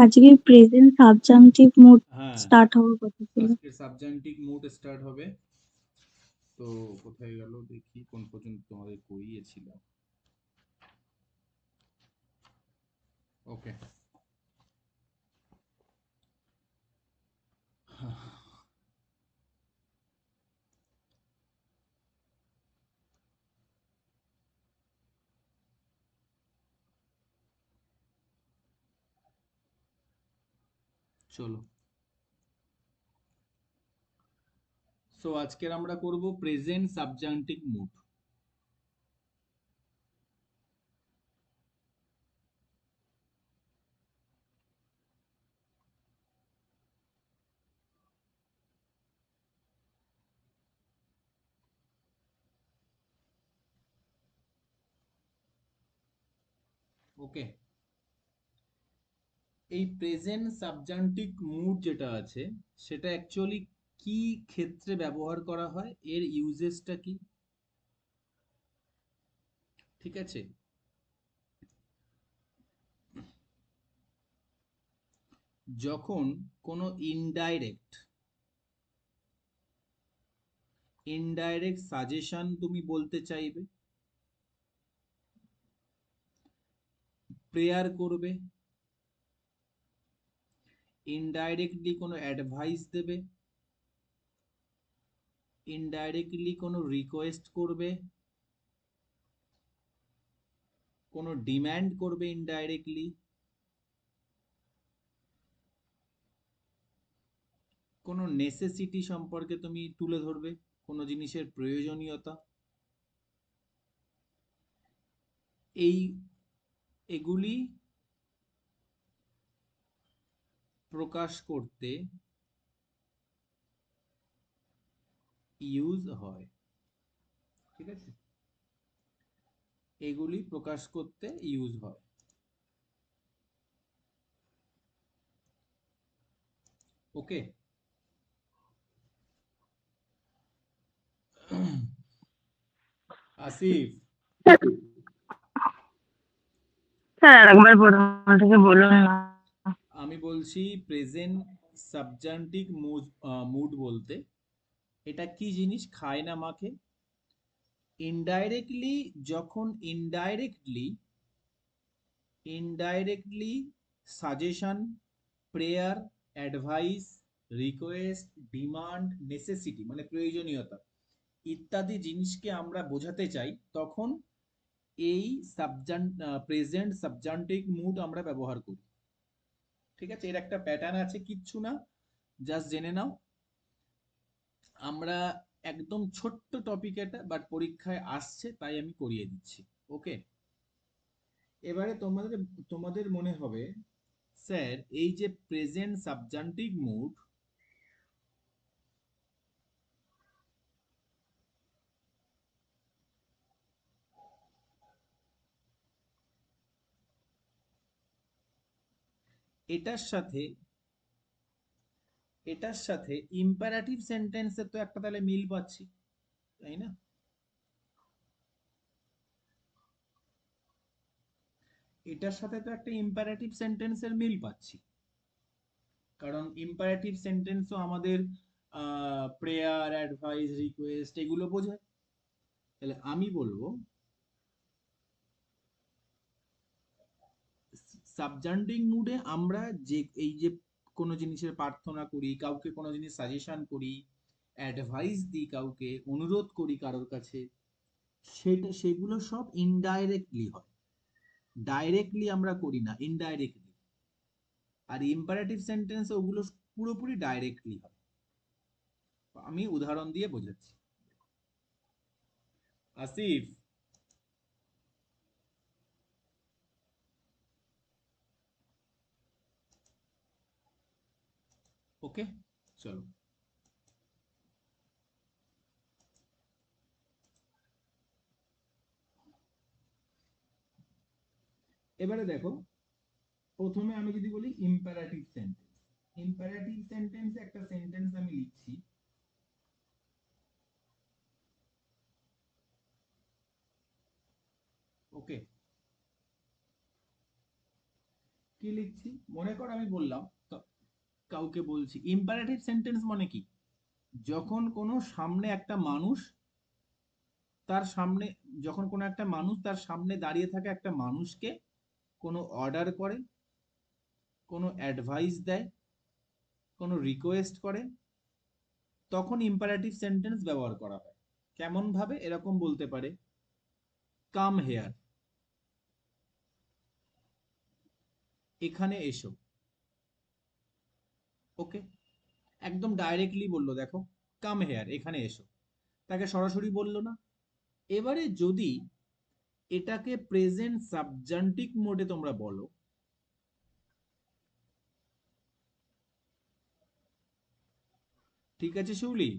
আজকে present subjunctive mood হ্যাঁ, start হওয়ার কথা ছিল। আজকে সাবজাংটিভ মুড স্টার্ট হবে। তো কোথায় গেল দেখি, কোন পর্যন্ত তোমাদের করিয়েছিলাম। ওকে, চলো। সো আজকের আমরা করব প্রেজেন্ট সাবজাংটিভ মুড। ওকে, এই প্রেজেন্ট সাবজাংটিভ মুড যেটা আছে সেটা অ্যাকচুয়ালি কি ক্ষেত্রে ব্যবহার করা হয়, এর ইউজেসটা কি? ঠিক আছে, যখন কোনো ইনডাইরেক্ট সাজেশন তুমি বলতে চাইবে, প্রেয়ার করবে, ইনডাইরেক্টলি কোনো অ্যাডভাইস দেবে, ইনডাইরেক্টলি কোনো রিকোয়েস্ট করবে, কোনো ডিম্যান্ড করবে, ইনডাইরেক্টলি কোনো নেসেসিটি সম্পর্কে তুমি তুলে ধরবে, কোনো জিনিসের প্রয়োজনীয়তা, এই এগুলি প্রকাশ করতে ইউজ হয়। ঠিক আছে, এগুলি প্রকাশ করতে ইউজ হয়। ওকে, আসিফ, স্যার আরেকবার প্রথম থেকে বলুন না। আমি বলছি প্রেজেন্ট সাবজাংটিভ মুড বলতে এটা কি জিনিস, খায় না মাখে। ইনডাইরেক্টলি, যখন indirectly suggestion, prayer, advice, request, demand, necessity মানে প্রয়োজনীয়তা ইত্যাদি জিনিসকে আমরা বোঝাতে চাই, তখন এই প্রেজেন্ট সাবজাংটিভ মুড আমরা ব্যবহার করি। ঠিক আছে, এর একটা প্যাটার্ন আছে, কিচ্ছু না, জাস্ট জেনে নাও। আমরা একদম ছোট্ট টপিক এটা, বাট পরীক্ষায় আসছে তাই আমি করিয়ে দিচ্ছি। ওকে, এবারে তোমাদের তোমাদের মনে হবে, স্যার এই যে প্রেজেন্ট সাবজাংটিভ মুড, এটার সাথে ইম্পারেটিভ সেন্টেন্সের তো একটা তাহলে মিল পাচ্ছি, তাই না? এটার সাথে তো একটা ইম্পারেটিভ সেন্টেন্সের মিল পাচ্ছি, কারণ ইম্পারেটিভ সেন্টেন্সও আমাদের প্রেয়ার, অ্যাডভাইস, রিকোয়েস্ট এগুলো বোঝায়। তাহলে আমি বলবো সাবজান্টিং মুডে আমরা যে এই যে কোনো জিনিসের প্রার্থনা করি, কাউকে কোনো জিনিস সাজেশন করি, অ্যাডভাইস দিই, কাউকে অনুরোধ করি কারোর কাছে, সেগুলো সব ইনডাইরেক্টলি হয়, ডাইরেক্টলি আমরা করি না, ইনডাইরেক্টলি। আর ইম্পারেটিভ সেন্টেন্স ওগুলো পুরোপুরি ডাইরেক্টলি হয়। আমি উদাহরণ দিয়ে বোঝাচ্ছি। আসিফ, ওকে, চলো। এবারে দেখো, প্রথমে আমি যদি বলি ইম্পারেটিভ সেন্টেন্স, ইম্পারেটিভ সেন্টেন্সে একটা সেন্টেন্স আমি লিখছি, ওকে, কি লিখছি মনে কর, আমি বললাম কাউকে বলছি ইম্পারেটিভ সেন্টেন্স মানে কি, যখন কোনো সামনে একটা মানুষ তার সামনে, যখন কোনো একটা মানুষ তার সামনে দাঁড়িয়ে থাকা একটা মানুষকে কোনো অর্ডার করে, কোনো অ্যাডভাইস দেয়, কোনো রিকোয়েস্ট করে, তখন ইম্পারেটিভ সেন্টেন্স ব্যবহার করা হয়। কেমন ভাবে? এরকম বলতে পারে, কাম হেয়ার, এখানে এসো। ওকে, একদম ডাইরেক্টলি বললো, দেখো কাম হেয়ার, এখানে এসো, তাকে সরাসরি বললো না। এবারে যদি এটাকে প্রেজেন্ট সাবজন্টিভ মোডে তোমরা বলো, ঠিক আছে শিউলি,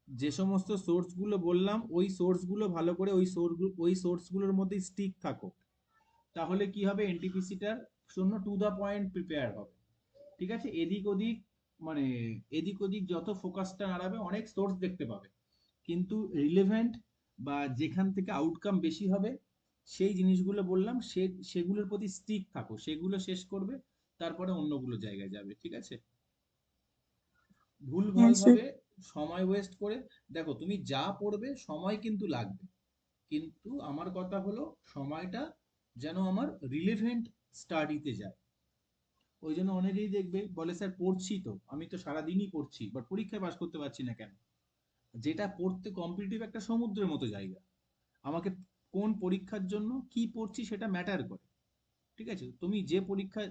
যে সমস্ত সোর্স গুলো বললাম ওই সোর্স গুলো ভালো করে ওই সোর্স গুলোর মধ্যে স্টিক থাকো, তাহলে কি হবে, এনটিপিসিটার জন্য টু দা পয়েন্ট প্রিপেয়ার হবে। ঠিক আছে, এদিক ওদিক মানে এদিক ওদিক যত ফোকাসটা নাড়াবে অনেক সোর্স দেখতে পাবে, কিন্তু রিলেভেন্ট বা যেখান থেকে আউটকাম বেশি হবে সেই জিনিসগুলো বললাম, সেগুলোর প্রতি স্টিক থাকো, সেগুলো শেষ করবে, তারপরে অন্যগুলো জায়গায় যাবে। ঠিক আছে, ভুলভাল হ্যাঁ স্যার। ভাবে সময় ওয়েস্ট করে, দেখো তুমি যা পড়বে সময় কিন্তু লাগবে, কিন্তু আমার কথা হলো সময়টা যেন আমার রিলেভেন্ট স্টাডিতে যায়। ওই জন্য অনেকেই দেখবে বলে, স্যার পড়ছি তো, আমি তো সারাদিনই পড়ছি, বাট পরীক্ষায় পাস করতে পারছি না কেন? যেটা পড়তে কম্পিটিটিভ একটা সমুদ্রের মতো জায়গা, আমাকে কোন পরীক্ষার জন্য কি পড়ছি সেটা ম্যাটার করে। ঠিক আছে, তুমি যে পরীক্ষা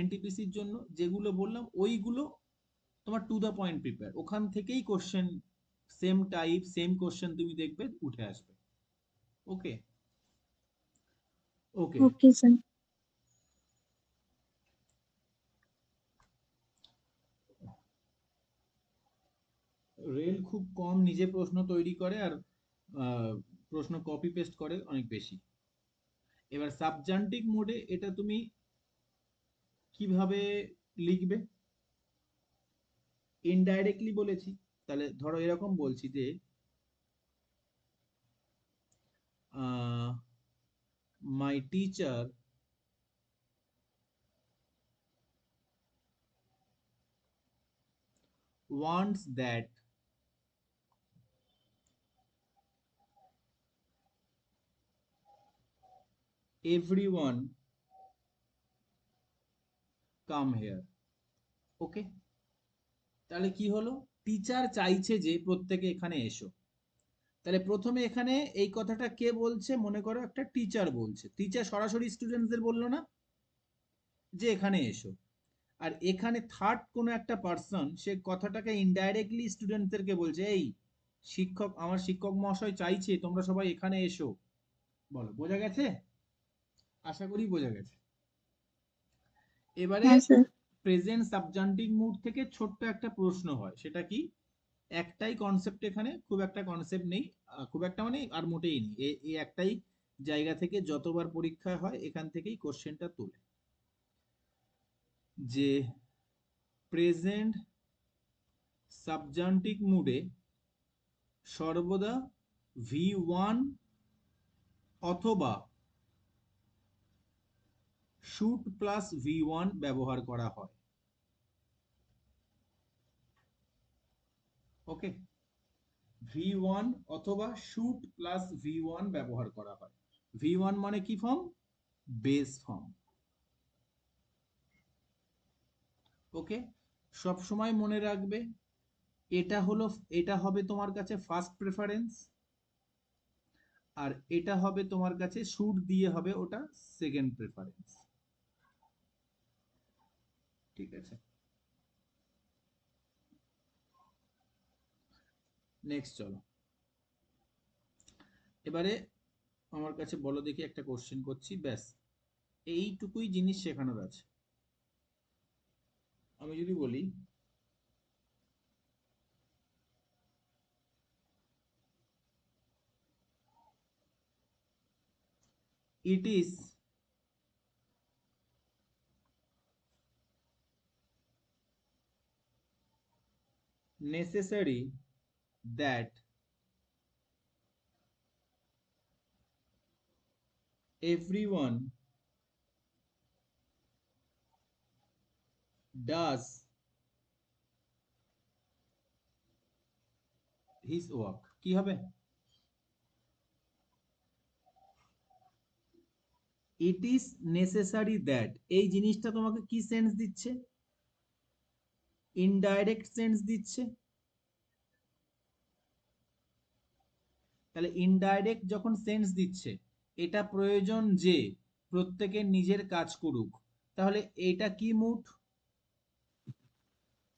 এনটিপিসির জন্য যেগুলো বললাম ওইগুলো তোমার টু দা পয়েন্ট প্রিপেয়ার, ওখান থেকেই question, same type same question তুমি দেখবে উঠে আসবে। ওকে, ওকে। Okay sir. রেল খুব কম নিজে প্রশ্ন তৈরি করে, আর প্রশ্ন কপি পেস্ট করে অনেক বেশি। এবার সাবজান্টিভ মোডে এটা তুমি কিভাবে লিখবে? ইনডাইরেক্টলি বলেছি, তাহলে ধরো এরকম বলছি যে my teacher wants that everyone come here. ওকে, তাহলে কি হলো, টিচার চাইছে যে প্রত্যেকে এখানে এসো। তাহলে প্রথমে এখানে এই কথাটা কে বলছে, মনে করো একটা টিচার বলছে, টিচার সরাসরি স্টুডেন্টদের বললো না যে এখানে এসো, আর এখানে থার্ড কোনো একটা পার্সন সে কথাটাকে ইনডাইরেক্টলি স্টুডেন্টদেরকে বলছে, এই শিক্ষক, আমার শিক্ষক মহাশয় চাইছে তোমরা সবাই এখানে এসো। বলো, বোঝা গেছে? আশা করি বোঝা গেছে। এবারে হ্যাঁ স্যার। প্রেজেন্ট সাবজন্টিভ মুড থেকে ছোট্ট একটা প্রশ্ন হয়, সেটা কি, একটাই কনসেপ্ট, এখানে খুব একটা কনসেপ্ট নেই, খুব একটা মানে আর মোটেই নেই, এই একটাই জায়গা থেকে যতবার পরীক্ষা হয় এখান থেকেই কোশ্চেনটা তোলে, যে প্রেজেন্ট সাবজন্টিভ মুডে সর্বদা V1 অথবা শুড প্লাস V1 ব্যবহার করা হয়। ওকে, V1 অথবা শুড প্লাস V1 ব্যবহার করা হয়। V1 মানে কি ফর্ম? Base form. ওকে, সব সময় মনে রাখবে, এটা হলো, এটা হবে তোমার কাছে ফার্স্ট প্রেফারেন্স, আর এটা হবে তোমার কাছে শুড দিয়ে হবে ওটা সেকেন্ড প্রেফারেন্স। ঠিক আছে, নেক্সট চলো। এবারে আমার কাছে বলো দেখি, একটা কোশ্চেন করছি, ব্যাস এইটুকুই জিনিস শেখানোর আছে। আমি যদি বলি, it is necessary that everyone does his work, কি হবে? ইট ইজ নেসেসারি দ্যাট, এই জিনিসটা তোমাকে কি সেন্স দিচ্ছে? ইনডাইরেক্ট সেন্স দিচ্ছে। তাহলে ইনডাইরেক্ট যখন সেন্স দিচ্ছে, এটা প্রয়োজন যে প্রত্যেকে নিজের কাজ করুক, তাহলে এটা কি mood?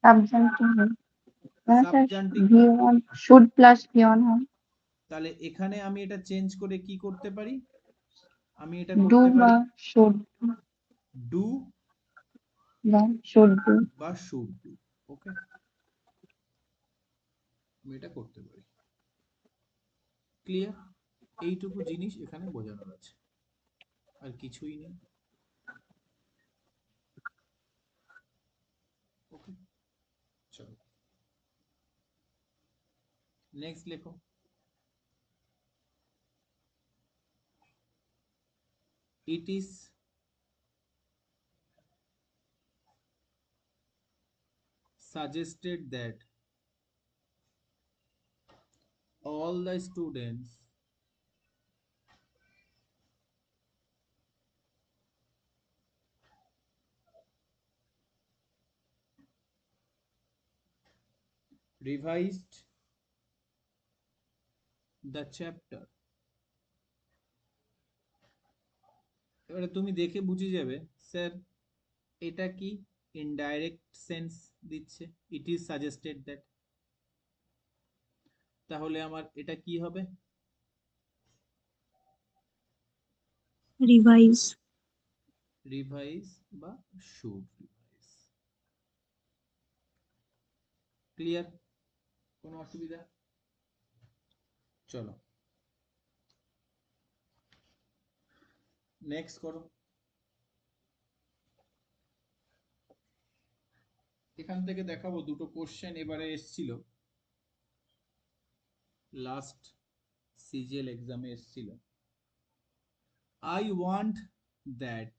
Subjective subjunctive. V1 should plus V1 হয় তাহলে এখানে আমি এটা চেঞ্জ করে কি করতে পারি? আমি এটা do করতে বা পারি should ডু বা should do বা শুড ডু। ওকে, আমি এটা করতে পারি। ক্লিয়ার? এইটুকু জিনিস এখানে বোঝানোর আছে, আর কিছুই নেই। ওকে, চলো নেক্সট লেখো। It is suggested that all the students revised the chapter। এবারে তুমি দেখে বুঝে যাবে স্যার এটা কি ইনডাইরেক্ট সেন্স দিচ্ছে, ইট ইজ সাজেস্টেড দ্যাট, তাহলে আমার এটা কি হবে? রিভাইজ। রিভাইজ বা শুড রিভাইজ। ক্লিয়ার? কোনো অসুবিধা? চলো নেক্সট করো। এখান থেকে দেখাবো দুটো কোশ্চেন এবারে এসছিল, লাস্ট সিজিএল এক্সামে এসছিল। আই ওয়ান্ট দ্যাট,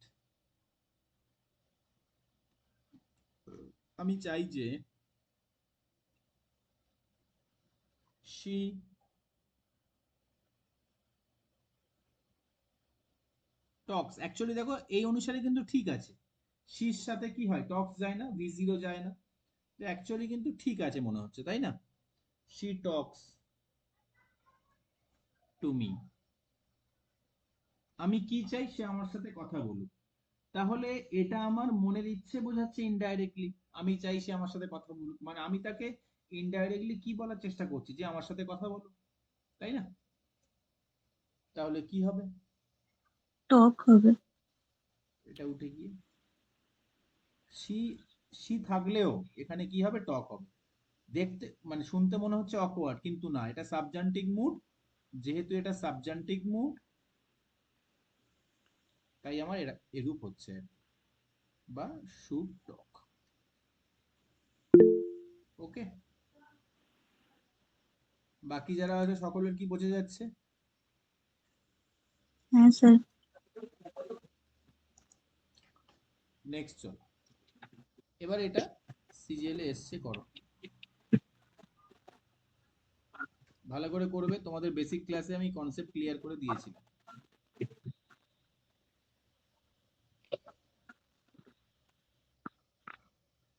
আমি চাই যে she talks, অ্যাকচুয়ালি দেখো এই অনুসারে কিন্তু ঠিক আছে, শির সাথে কি হয় টক্স যায় না, V0 যায় না, তো অ্যাকচুয়ালি কিন্তু ঠিক আছে মনে হচ্ছে, তাই না? she talks to me, আমি কি চাই সে আমার সাথে কথা বলুক, তাহলে এটা আমার মনের ইচ্ছে বোঝাচ্ছে ইনডাইরেক্টলি, আমি চাই সে আমার সাথে কথা বলুক, মানে আমি তাকে ইনডাইরেক্টলি কি বলার চেষ্টা করছি যে আমার সাথে কথা বলুক, তাই না? তাহলে কি হবে? টক হবে। এটা উঠে গিয়ে সি, সি থাকলেও এখানে কি হবে? টক হবে। দেখতে মানে শুনতে মনে হচ্ছে অকওয়ার্ড, কিন্তু না, এটা সাবজান্টিভ মুড, যেহেতু এটা সাবজান্টিভ মুড তাই আমার এরূপ হচ্ছে, বা শুড টক। ওকে, বাকি যারা আছে সকলের কি বোঝা যাচ্ছে? হ্যাঁ স্যার। নেক্সট চলো, এবার এটা সিজিএল এ এসছে, করো ভালো করে করবে, তোমাদের বেসিক ক্লাসে আমি কনসেপ্ট ক্লিয়ার করে দিয়েছিলাম।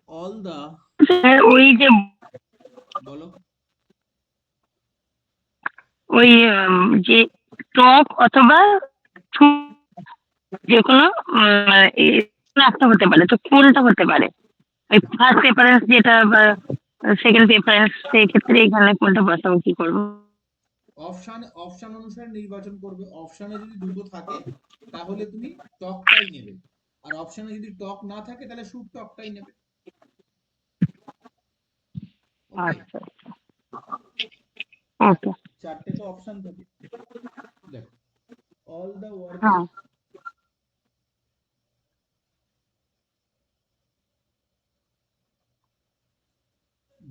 অল দা, ওই যে বলো। ওই যে টক অথবা যে কোনো একটা হতে পারে, তো কোনটা হতে পারে? ওই ফার্স্ট প্রেফারেন্স যেটা বা সেকেন্ড প্রেফারেন্স, সেই ক্ষেত্রে এখানে কোনটা বসাবো, কি করবো? অপশন অনুসারে নির্বাচন করবে, অপশনে যদি দুটো থাকে তাহলে তুমি টকটাই নেবে, আর অপশনে যদি টক না থাকে তাহলে শুড টকটাই নেবে। ওকে, আচ্ছা, ওকে, চারটে তো অপশন থাকে, দেখো অল দ্য হ্যাঁ, worker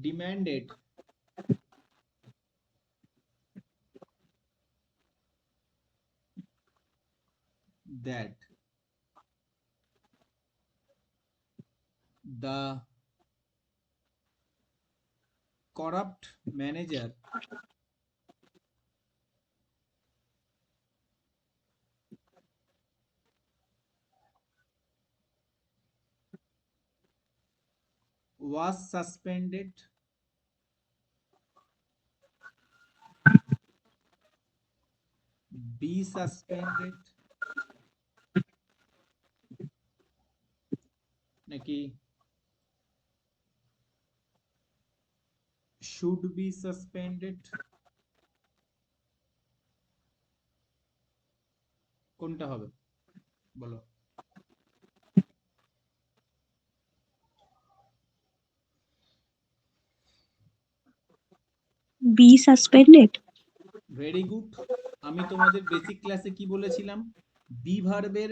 demanded that The corrupt manager was suspended. Be suspended নাকি should be suspended, কোনটা হবে বলো? Be suspended. Very good. আমি তোমাদের বেসিক ক্লাসে কি বলেছিলাম? বি ভার্বের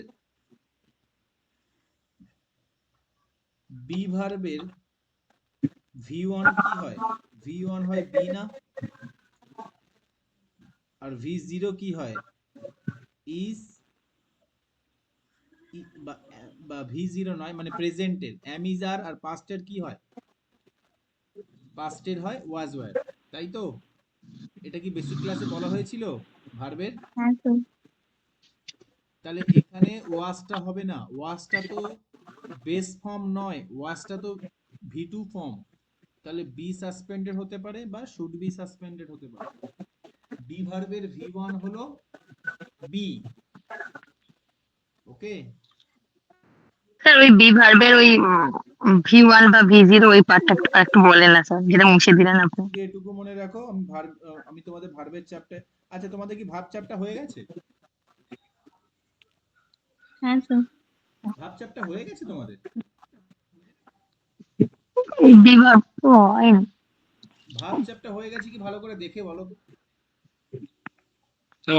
V1 কি হয়? V1 হয় বি না? আর V0 কি হয়? ইজ বা V0 নয়, মানে প্রেজেন্টের am is are আর পাস্টের কি হয়? পাস্টের হয় was were, তাই তো? এটা কি বেসিক ক্লাসে বলা হয়েছিল ভার্বের? হ্যাঁ স্যার। তাহলে এখানে ওয়াসটা হবে না, ওয়াসটা তো বেস ফর্ম নয়, ওয়াসটা তো V2 ফর্ম। তাহলে বি সাসপেন্ডেড হতে পারে বা শুড বি সাসপেন্ডেড হতে পারে। বি ভার্বের V1 হলো বি। ওকে, স্যার ওই বি ভার্বের ওই V1 বা V0 ওই পার্টটা একটু বলেন না স্যার, যেটা মুছে দিলেন আপনি। শুধু এটুকু মনে রাখো, আমি তোমাদের ভার্বের চ্যাপ্টার, আচ্ছা তোমাদের কি ভার্ব চ্যাপ্টার হয়ে গেছে? হ্যাঁ স্যার। ভার্ব চ্যাপ্টার হয়ে গেছে তোমাদের? বি ভার্ব তো হয়নি। ভার্ব চ্যাপ্টার হয়ে গেছে কি ভালো করে দেখে বলো তো?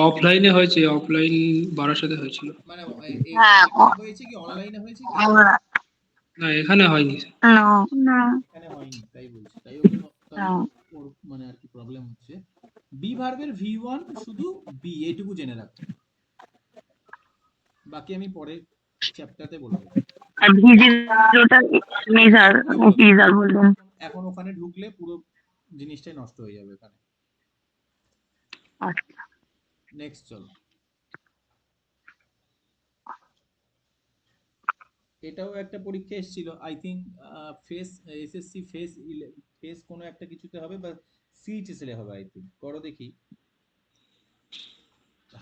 অফলাইনে হয়েছে, অফলাইন বারাসাতে হয়েছিল। মানে হ্যাঁ এখানে হয়েছে কি অনলাইনে হয়েছে কি? না এখানে হয়নি। না। এখানে হয়নি, তাই বলছি, তাই ওকে তাই ওর মানে আর কি প্রবলেম হচ্ছে। বি ভার্বের V1 শুধু বি, এইটুকু জেনে রাখো, বাকি আমি পরে চ্যাপ্টারতে বলবো। আর V0টা মেজার ইজার বললেন। এখন ওখানে ঢুকলে পুরো জিনিসটাই নষ্ট হয়ে যাবে এখানে। আচ্ছা নেক্সট চলো। এটাও একটা পরীক্ষা এসেছিল, I think face SSC face কোনো একটা কিছুতে হবে বা সিএইচএসএল হবে, আই থিঙ্ক। করো দেখি।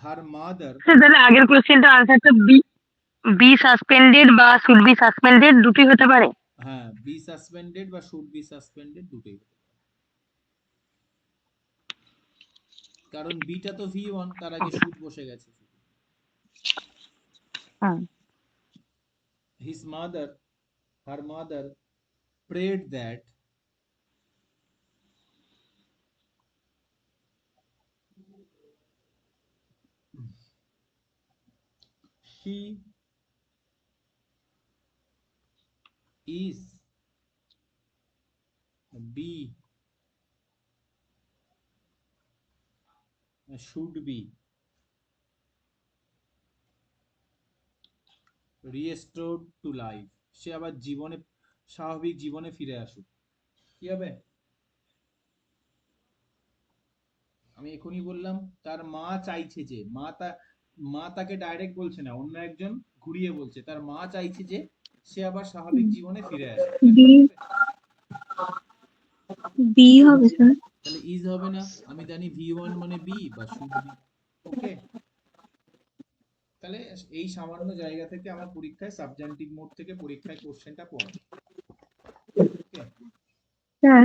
হার মাদার, স্যার তাহলে আগের কোশ্চেনটা আনসারটা বি সাসপেন্ডেড বা শুড বি সাসপেন্ডেড দুটোই হতে পারে। হ্যাঁ, বি সাসপেন্ডেড বা শুড বি সাসপেন্ডেড দুটোই, কারণ বিটা তো V1, তার আগে শুড বসে গেছে। হুম His mother, her mother prayed that he is be should be restored to life, সে আবার জীবনে, স্বাভাবিক জীবনে ফিরে আসুক। কি হবে? আমি এখনই বললাম, তার মা চাইছে যে, মা তাকে ডাইরেক্ট বলছে না, অন্য একজন ঘুরিয়ে বলছে, তার মা চাইছে যে সে আবার স্বাভাবিক জীবনে ফিরে আসে। বি বি হবে স্যার। তাহলে ইজ হবে না, আমি জানি V1 মানে বি বা শুড বি। ওকে, তাহলে এই সামান্য জায়গা থেকে আমার পরীক্ষায় সাবজেক্টিভ মোড থেকে পরীক্ষায় কোশ্চেনটা পড়ে। ওকে, স্যার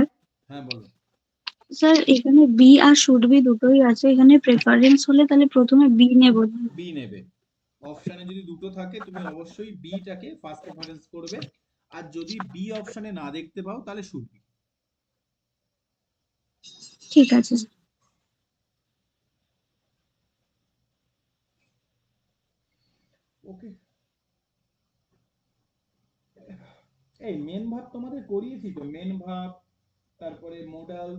হ্যাঁ বলো। স্যার এখানে বি আর শুড বি দুটোই আছে, এখানে প্রেফারেন্স হলে তাহলে প্রথমে বি নেব। বি নেবে, অপশনে যদি দুটো থাকে তুমি অবশ্যই বিটাকে ফার্স্ট প্রেফারেন্স করবে, আর যদি বি অপশনে না দেখতে পাও তাহলে শুড বি। ঠিক আছে স্যার। ওকে, এই মেন ভাব তোমাদের করিয়েছি তো, মেন ভাব, তারপরে মোডাল,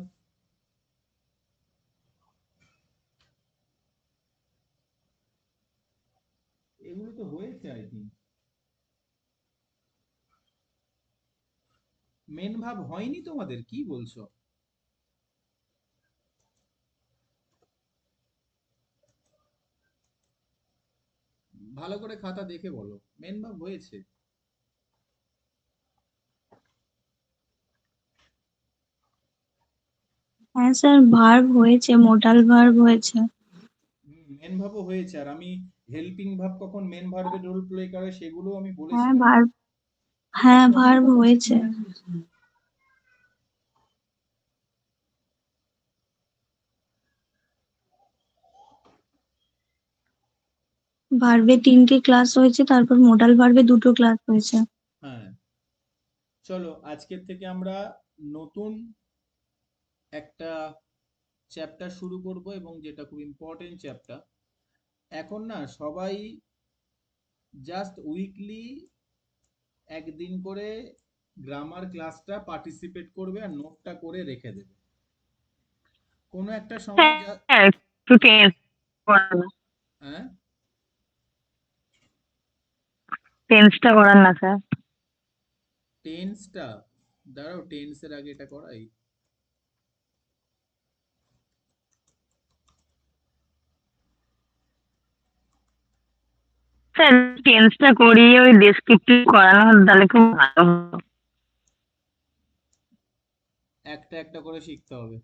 এগুলো তো হয়েছে আই থিঙ্ক। মেন ভাব হয়নি তোমাদের, কি বলছো? ভালো করে খাতা দেখে বলো, মেন ভাব হয়েছে? হ্যাঁ স্যার, ভার্ব হয়েছে, মোডাল ভার্ব হয়েছে। মেন ভাবও হয়েছে, আর আমি হেল্পিং ভাব কখন মেন ভার্বের রোল প্লে করে সেগুলো আমি বলেছি হ্যাঁ না? ভার্ব, হ্যাঁ ভার্ব হয়েছে। ভার্বে 3টে ক্লাস হয়েছে, তারপর মোডাল ভার্বে 2টো ক্লাস হয়েছে। হ্যাঁ, চলো আজকের থেকে আমরা নতুন একটা চ্যাপ্টার শুরু করব, এবং যেটা খুব ইম্পর্টেন্ট চ্যাপ্টার। এখন না সবাই জাস্ট উইকলি একদিন করে গ্রামার ক্লাসটা পার্টিসিপেট করবে আর নোটটা করে রেখে দেবে। কোনো একটা সময় স্যার একটু টেন্স করান না, হ্যাঁ, টেন্সটা করান না স্যার। টেন্সটা দাঁড়াও, টেন্সের আগে এটা করাই। স্যার টেন্সটা করিয়ে ওই ডেসক্রিপটিভ করানো হলে তাহলে খুব ভালো হতো। একটা একটা করে শিখতে হবে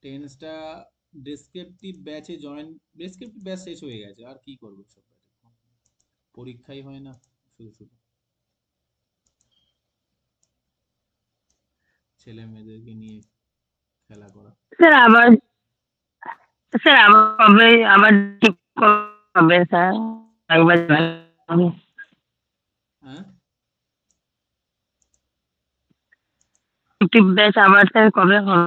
টেন্সটা। ডেসক্রিপটিভ ব্যাচে জয়েন, ডেসক্রিপটিভ ব্যাচ শেষ হয়ে গেছে, আর কি করবো সব, পরীক্ষাই হয় না শুধু শুধু, ছেলে মেয়েদেরকে নিয়ে খেলা করা। স্যার আবার, স্যার আবার কবে, আবার ঠিক কবে স্যার, একবার হ্যাঁ, ডেসক্রিপটিভ ব্যাচ আবার স্যার কবে হবে?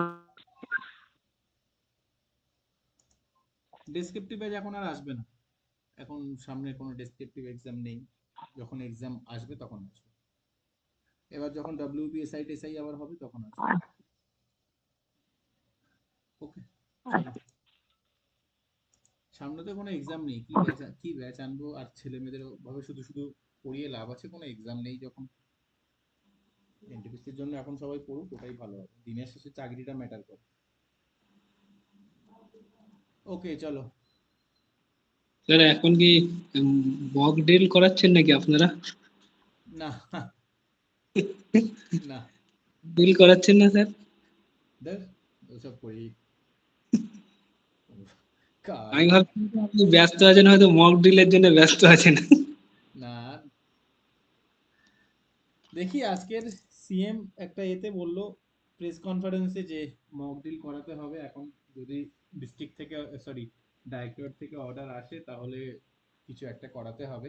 ডেসক্রিপটিভ ব্যাচ এখন আর আসবে না, এখন সামনে কোনো ডেসক্রিপটিভ এক্সাম নেই, যখন এক্সাম আসবে তখন আসবে। এবার যখন WBSI টেসাই আবার হবে তখন আসবে। ওকে, চলো, সামনে তো কোনো এক্সাম নেই, কি ব্যাচ আনবো আর ছেলে মেয়েদের ভাবে শুধু শুধু পড়িয়ে লাভ আছে? কোনো এক্সাম নেই যখন, এনটিপিসির জন্য এখন সবাই পড়ুক, ওটাই ভালো হবে, দিনের শেষে চাকরিটা ম্যাটার করে। ওকে চলো। স্যার এখন কি মক ড্রিল করাচ্ছেন নাকি আপনারা? না, না, ড্রিল করাচ্ছেন না স্যার? দেখ ওসব করি কার, আমি ভাবছি যে আপনি ব্যস্ত আছেন, হয়তো মক ড্রিলের জন্য ব্যস্ত আছেন। না দেখি আজকের সিএম একটা এতে বললো প্রেস কনফারেন্সে যে মক ড্রিল করাতে হবে এখন, যদি ডিস্ট্রিক্ট থেকে, সরি ডাইরেক্টরেট থেকে অর্ডার আসে তাহলে কিছু একটা করাতে হবে।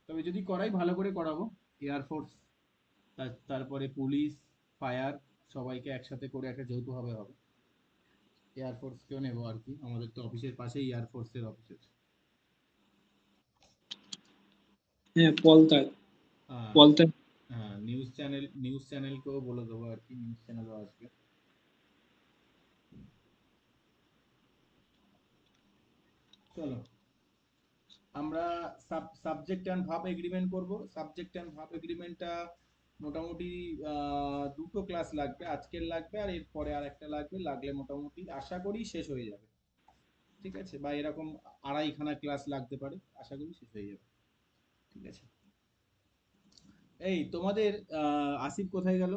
তবে যদি করাই ভালো করে করাবো, এয়ারফোর্স তারপরে পুলিশ, ফায়ার সবাইকে একসাথে করে একটা যৌথভাবে হবে। এয়ারফোর্সকেও নেবো আর কি, আমাদের তো অফিসের পাশেই এয়ারফোর্সের অফিস আছে। হ্যাঁ, পলতা, হ্যাঁ, পলতা। হ্যাঁ, নিউজ চ্যানেলকেও বলে দেবো আর কি, নিউজ চ্যানেলও আসবে। চলো আমরা সাবজেক্ট অ্যান্ড ভার্ব এগ্রিমেন্ট করব। সাবজেক্ট অ্যান্ড ভার্ব এগ্রিমেন্টটা মোটামুটি 2টো ক্লাস লাগবে, আজকের লাগবে আর এরপরে আর একটা লাগবে, লাগলে মোটামুটি আশা করি শেষ হয়ে যাবে। ঠিক আছে, বা এরকম আড়াইখানা ক্লাস লাগতে পারে, আশা করি শেষ হয়ে যাবে। ঠিক আছে, এই তোমাদের আসিফ কোথায় গেল?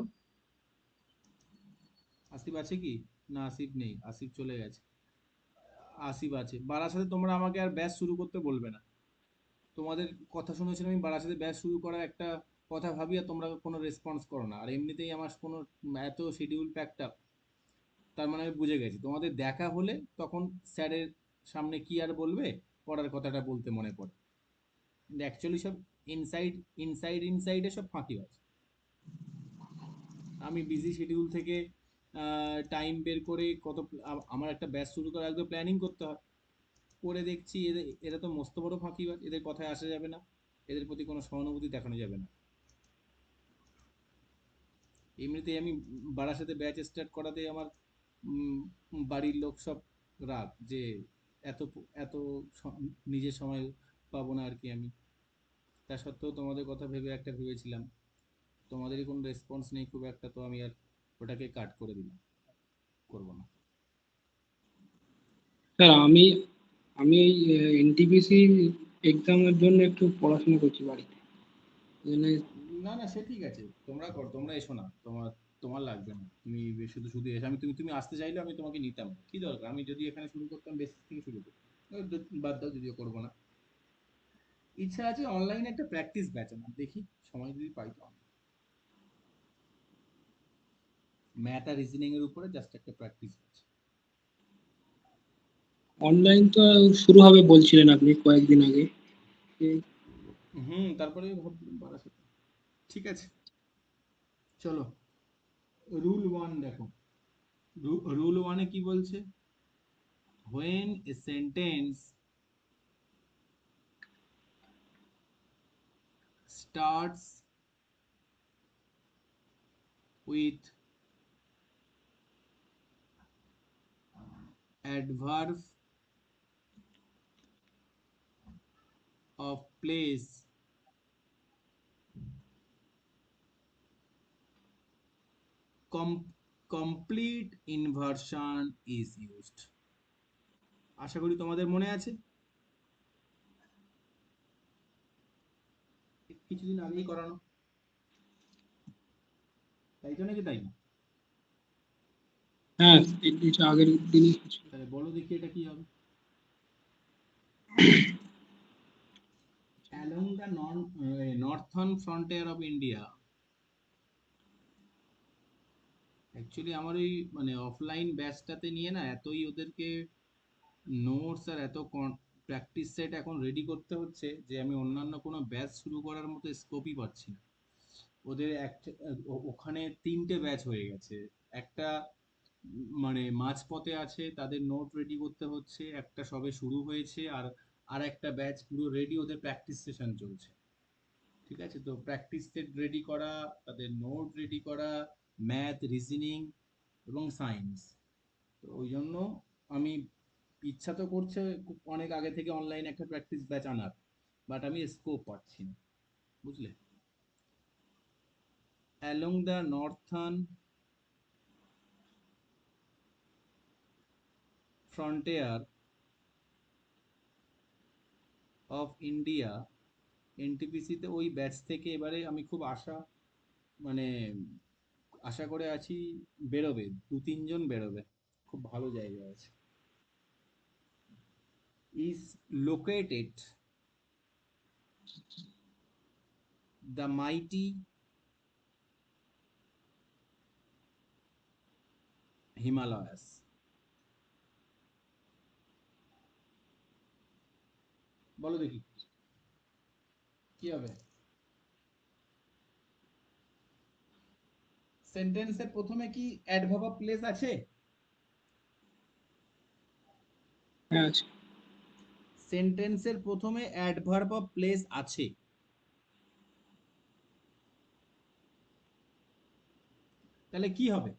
আসিফ আছে কি? না আসিফ নেই, আসিফ চলে গেছে। আসিফ আছে, বারাসাতে তোমরা আমাকে আর ব্যাচ শুরু করতে বলবে না। তোমাদের কথা শুনেছিলাম আমি বারাসাতে ব্যাচ শুরু করার একটা কথা ভাবি, আর তোমরা কোনো রেসপন্স করো না, আর এমনিতেই আমার কোনো এত শিডিউল প্যাকড আপ। তার মানে আমি বুঝে গেছি তোমাদের দেখা হলে তখন স্যারের সামনে কি আর বলবে, পড়ার কথাটা বলতে মনে পড়ে, কিন্তু অ্যাকচুয়ালি সব ইনসাইড ইনসাইডে সব ফাঁকিবাজ। আমি বিজি শিডিউল থেকে টাইম বের করে আমার একটা ব্যাচ শুরু করার একদম প্ল্যানিং করতে হয়, করে দেখছি এরা তো মস্ত বড় ফাঁকিবাজ, এদের কথায় আসা যাবে না, এদের প্রতি কোনো সহানুভূতি দেখানো যাবে না। এমনিতেই আমি বারাসাতে ব্যাচ স্টার্ট করাতে আমার উম, বাড়ির লোক সব রাগ যে এত এত নিজের সময় পাবো না আর কি আমি। তা সত্ত্বেও তোমাদের কথা ভেবে একটা ভেবেছিলাম, তোমাদেরই কোনো রেসপন্স নেই খুব একটা, তো আমি আর ওটাকে কাট করে দিলাম, করবো না। স্যার আমি আমি এই এনটিপিসি এক্সামের জন্য একটু পড়াশোনা করছি বাড়িতে, ওই জন্য। না না, সে ঠিক আছে, তোমরা করো, তোমরা এসো না, তোমার তোমার লাগবে না, তুমি শুধু শুধু এসো, আমি তুমি তুমি আসতে চাইলে আমি তোমাকে নিতাম, কি দরকার, আমি যদি এখানে শুরু করতাম বেসিক থেকে শুরু করতাম। বাদ দাও, যদিও করবো না। ইচ্ছা আছে অনলাইনে একটা প্র্যাকটিস ব্যাচ আমার, দেখি সময় যদি পাই তো। ম্যাথ আর রিজনিং এর উপরে জাস্ট একটা প্র্যাকটিস ব্যাচ। অনলাইন তো শুরু হবে বলছিলেন আপনি কয়েকদিন আগে। তারপরে ভাবলাম বারাসাতে। ঠিক আছে, চলো রুল 1 দেখো। রুল 1-এ কি বলছে? when a sentence starts with adverb of place, complete inversion is used. আশা করি তোমাদের মনে আছে, কিছুদিন আগেই করানো, তাই তো নাকি তাই না? হ্যাঁ, এটা আগের দিনই ছিল। তাহলে বলো দেখি এটা কি হবে। along the northern frontier of India, actually আমার ওই মানে অফলাইন ব্যাচটাতে নিয়ে না এতই ওদেরকে নোটস আর এত প্র্যাকটিস সেট এখন রেডি করতে হচ্ছে যে আমি অন্যান্য কোনো ব্যাচ শুরু করার মতো স্কোপই পাচ্ছি না। ওদের ওখানে 3টে ব্যাচ হয়ে গেছে, একটা মানে মাঝপথে আছে, তাদের নোট রেডি করতে হচ্ছে, একটা সবে শুরু হয়েছে, আর আর একটা ব্যাচ পুরো রেডি, ওদের প্র্যাকটিস সেশন চলছে। ঠিক আছে, তো প্র্যাকটিস সেট রেডি করা, তাদের নোট রেডি করা, ম্যাথ, রিজনিং এবং সায়েন্স, তো ওই জন্য আমি ইচ্ছা তো করছে অনেক আগে থেকে অনলাইনে একটা প্র্যাকটিস ব্যাচ আনার, বাট আমি স্কোপ পাচ্ছি না, বুঝলে। Along the northern frontier of India, এনটিপিসিতে ওই ব্যাচ থেকে এবারে আমি খুব মানে আশা করে আছি বেরোবে, 2-3 জন বেরোবে, খুব ভালো জায়গা আছে। Is located the mighty Himalayas. বলো দেখি কি হবে। সেন্টেন্সের প্রথমে কি অ্যাডভার্ব অফ প্লেস আছে? হ্যাঁ আছে। সেন্টেন্সের প্রথমে অ্যাডভার্ব অফ প্লেস আছে, তাহলে কি হবে?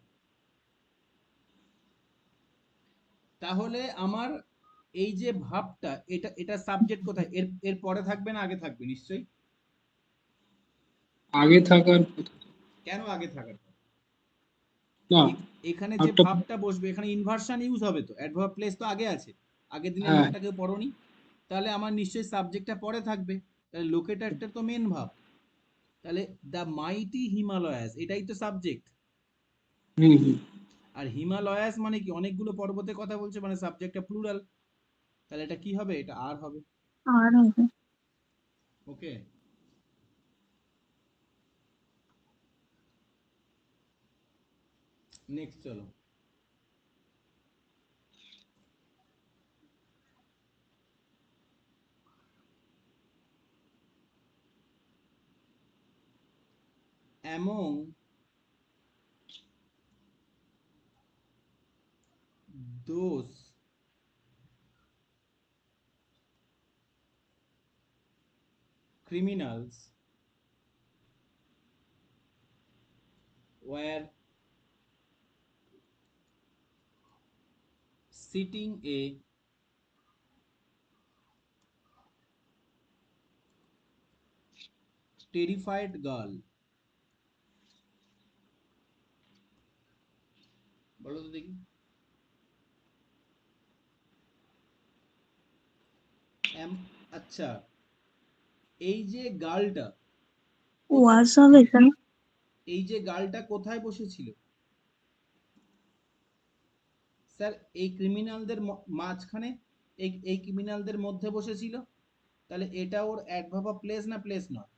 তাহলে আমার এই যে ভাবটা, এটা এটা সাবজেক্ট কোথায়, এর এর পরে থাকবে না আগে থাকবে? নিশ্চয়ই আগে থাকার কথা। কেন আগে থাকার কথা? না, এখানে যে একটা। ভাবটা বসবে, এখানে ইনভার্সন ইউজ হবে, তো অ্যাডভার্ব প্লেস তো আগে আছে, আগের দিনের হ্যাঁ। নোটটা কেউ পড়োনি, তাহলে আমার নিশ্চয়ই সাবজেক্টটা পরে থাকবে, তাহলে লোকেটারটা তো মেন ভাব, তাহলে দ্য মাইটি হিমালয়াস এটাই তো সাবজেক্ট। হুম হুম। আর হিমালয়াস মানে কি, অনেকগুলো পর্বতের কথা বলছে, মানে সাবজেক্টটা প্লুরাল, তাহলে এটা কি হবে? এটা আর হবে। আর হবে। ওকে, নেক্সট চলো। among those criminals were sitting a terrified girl বলো তো দেখি। আচ্ছা, এই যে গার্লটা, ওয়াজ হবে এখানে। এই যে গার্লটা কোথায় বসেছিল? স্যার এই ক্রিমিনালদের মাঝখানে, এই ক্রিমিনালদের মধ্যে বসেছিল। তাহলে এটা ওর অ্যাডভার্ব অফ প্লেস না প্লেস নয়?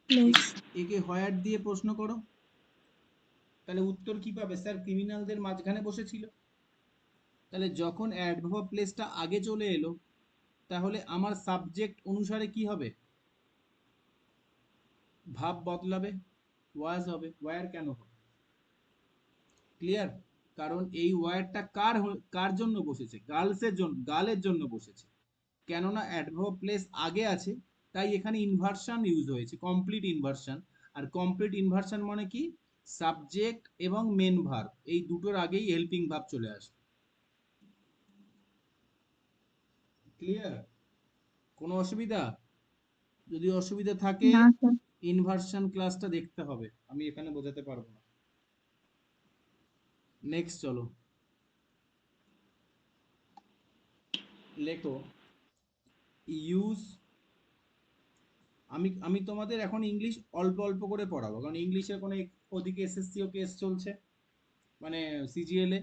প্লেস। একে হোয়ার দিয়ে প্রশ্ন করো, তাহলে উত্তর কি পাবে? স্যার ক্রিমিনালদের মাঝখানে বসেছিল। তাহলে যখন অ্যাডভার্ব অফ প্লেসটা আগে চলে এলো, তাহলে আমার সাবজেক্ট অনুসারে কি হবে? ভাব বদলাবে, ওয়াজ হবে। ওয়্যার কেন হবে? ক্লিয়ার? কারণ এই ওয়্যারটা কার জন্য বসেছে? গার্লসের জন্য, গার্লের জন্য বসেছে। কেননা অ্যাডভার্ব প্লেস আগে আছে, তাই এখানে ইনভার্সন ইউজ হয়েছে, কমপ্লিট ইনভার্সন। আর কমপ্লিট ইনভার্সন মানে কি? সাবজেক্ট এবং মেন ভার্ব এই দুটোর আগেই হেল্পিং ভার্ব চলে আসে। ক্লিয়ার? কোনো অসুবিধা? যদি অসুবিধা থাকে না স্যার। ইনভার্সন ক্লাসটা দেখতে হবে, আমি এখানে বোঝাতে পারবো না। নেক্সট চলো, লেখো ইউজ। আমি তোমাদের এখন ইংলিশ অল্প অল্প করে পড়াবো, কারণ ইংলিশের কোনো ওদিকে এসএসসিও কেস চলছে, মানে সিজিএল এ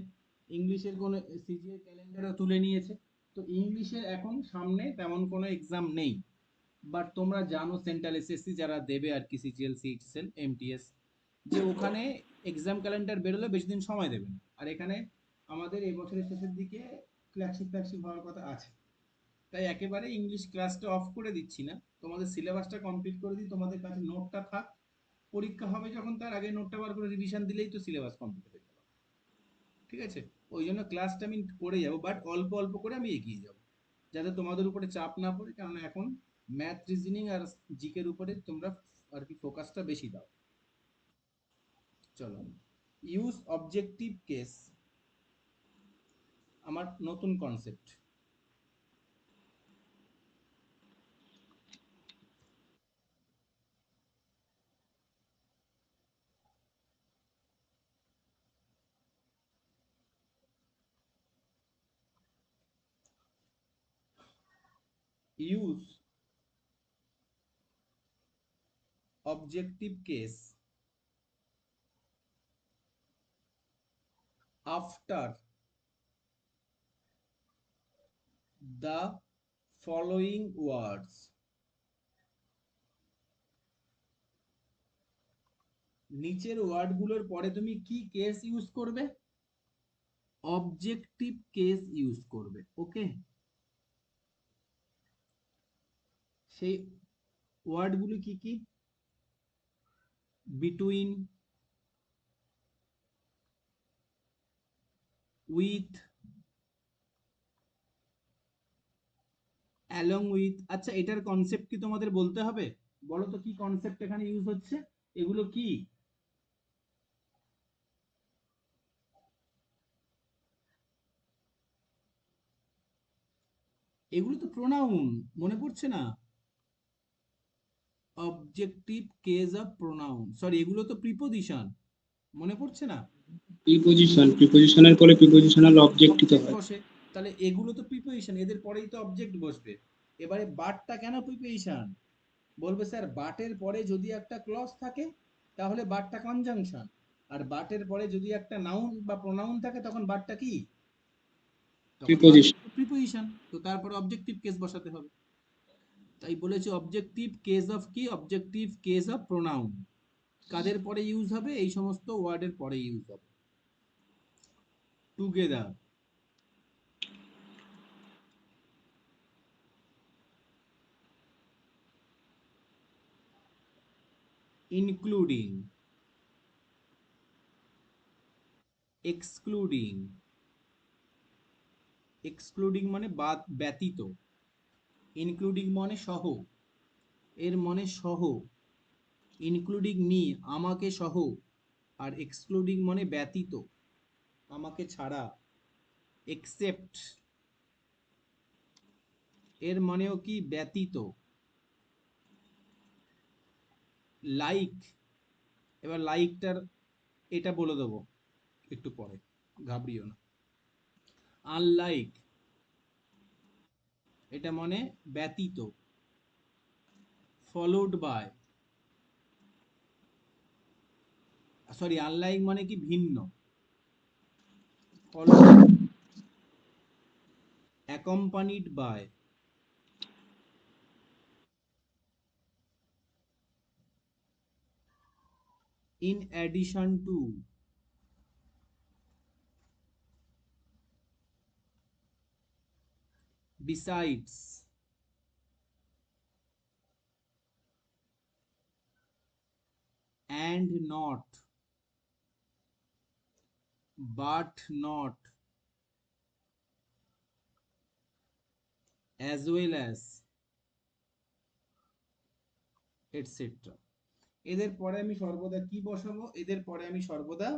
ইংলিশের কোনো সিজিএল ক্যালেন্ডারও তুলে নিয়েছে। তো ইংলিশের এখন সামনে তেমন কোনো এক্সাম নেই, বাট তোমরা জানো সেন্ট্রাল এসএসসি যারা দেবে আর কি, সিজিএল, সিএইচএসএল, এমটিএস, যে ওখানে এক্সাম ক্যালেন্ডার বেরোলে বেশি দিন সময় দেবে না। আর এখানে আমাদের এই বছরের শেষের দিকে ফ্ল্যাগশিপ হওয়ার কথা আছে। তাই একেবারে ইংলিশ ক্লাসটা অফ করে দিচ্ছি না, তোমাদের সিলেবাসটা কমপ্লিট করে দিই, তোমাদের কাছে নোটটা থাক, পরীক্ষা হবে যখন তার আগে নোটটা বার করে রিভিশন দিলেই তো সিলেবাস কমপ্লিট হয়ে যাবে। ঠিক আছে? ওই জন্য ক্লাসটা আমি করে যাব, বাট অল্প অল্প করে আমি এগিয়ে যাব, যাতে তোমাদের উপরে চাপ না পড়ে, কারণ এখন ম্যাথ, রিজনিং আর জিকের উপরে তোমরা আর কি ফোকাসটা বেশি দাও। চলো, ইউজ অবজেক্টিভ কেস, আমার নতুন concept. Use objective case after the following words. নিচের ওয়ার্ডগুলোর পরে তুমি কি কেস ইউজ করবে? অবজেক্টিভ কেস ইউজ করবে। ওকে, সেই ওয়ার্ডগুলো কি কি? Between, with, along with. আচ্ছা, এটার কনসেপ্ট কি তোমাদের বলতে হবে? বলো তো কি কনসেপ্ট এখানে ইউজ হচ্ছে? এগুলো কি? এগুলো তো প্রোনাউন, মনে পড়ছে না? Objective case of pronoun, sorry এগুলো তো প্রিপোজিশন, মনে পড়ছে না? প্রিপোজিশনের পরে প্রিপোজিশনাল অবজেক্টই তো অবজেক্ট হয়। বসে, তাহলে এগুলো তো প্রিপোজিশন, এদের পরেই তো অবজেক্ট বসবে। এবারে বাটটা কেন প্রিপোজিশন? বলবে স্যার বাটের পরে যদি একটা ক্লজ থাকে তাহলে বাটটা কনজাংশন, আর বাটের পরে যদি একটা নাউন বা প্রোনাউন থাকে তখন বাটটা কি? তখন প্রিপোজিশন। প্রিপোজিশন। তো তারপরে অবজেক্টিভ কেস বসাতে হবে। তাই বলেছে অবজেক্টিভ কেস অফ কি? Objective case of pronoun. কাদের পরে ইউজ হবে? এই সমস্ত ওয়ার্ডের পরে ইউজ হবে। Together, including, excluding. এক্সক্লুডিং মানে বাদ, ব্যতীত। ইনক্লুডিং মানে সহ, এর মানে সহ। ইনক্লুডিং মি, আমাকে সহ। আর এক্সক্লুডিং মানে ব্যতীত, আমাকে ছাড়া। এক্সেপ্ট, এর মানেও কি? ব্যতীত। লাইক, এবার লাইকটার এটা বলে দেবো একটু পরে, ঘাবড়িও না। আনলাইক এটা মানে ব্যতীত, ফলোড বাই, সরি আনলাইক মানে কি ভিন্ন, followed, accompanied by, in addition to, besides, and not, but not, as well as, etc. এদের পরে আমি সর্বদা কি বসাবো? এদের পরে আমি সর্বদা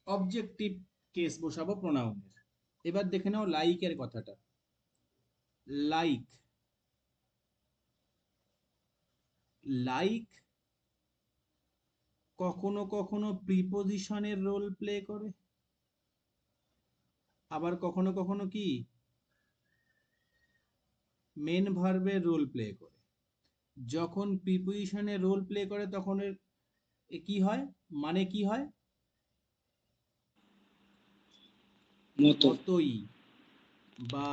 অবজেক্টিভ কেস বসাবো প্রোনাউনের। এবার দেখে নাও লাইকের কথাটা। লাইক, লাইক কখনো কখনো প্রিপোজিশনের রোল প্লে করে, আবার কখনো কখনো কি মেন ভার্বের রোল প্লে করে। যখন প্রিপোজিশনের রোল প্লে করে তখন কি হয়, মানে কি হয়? মতো। মতোই বা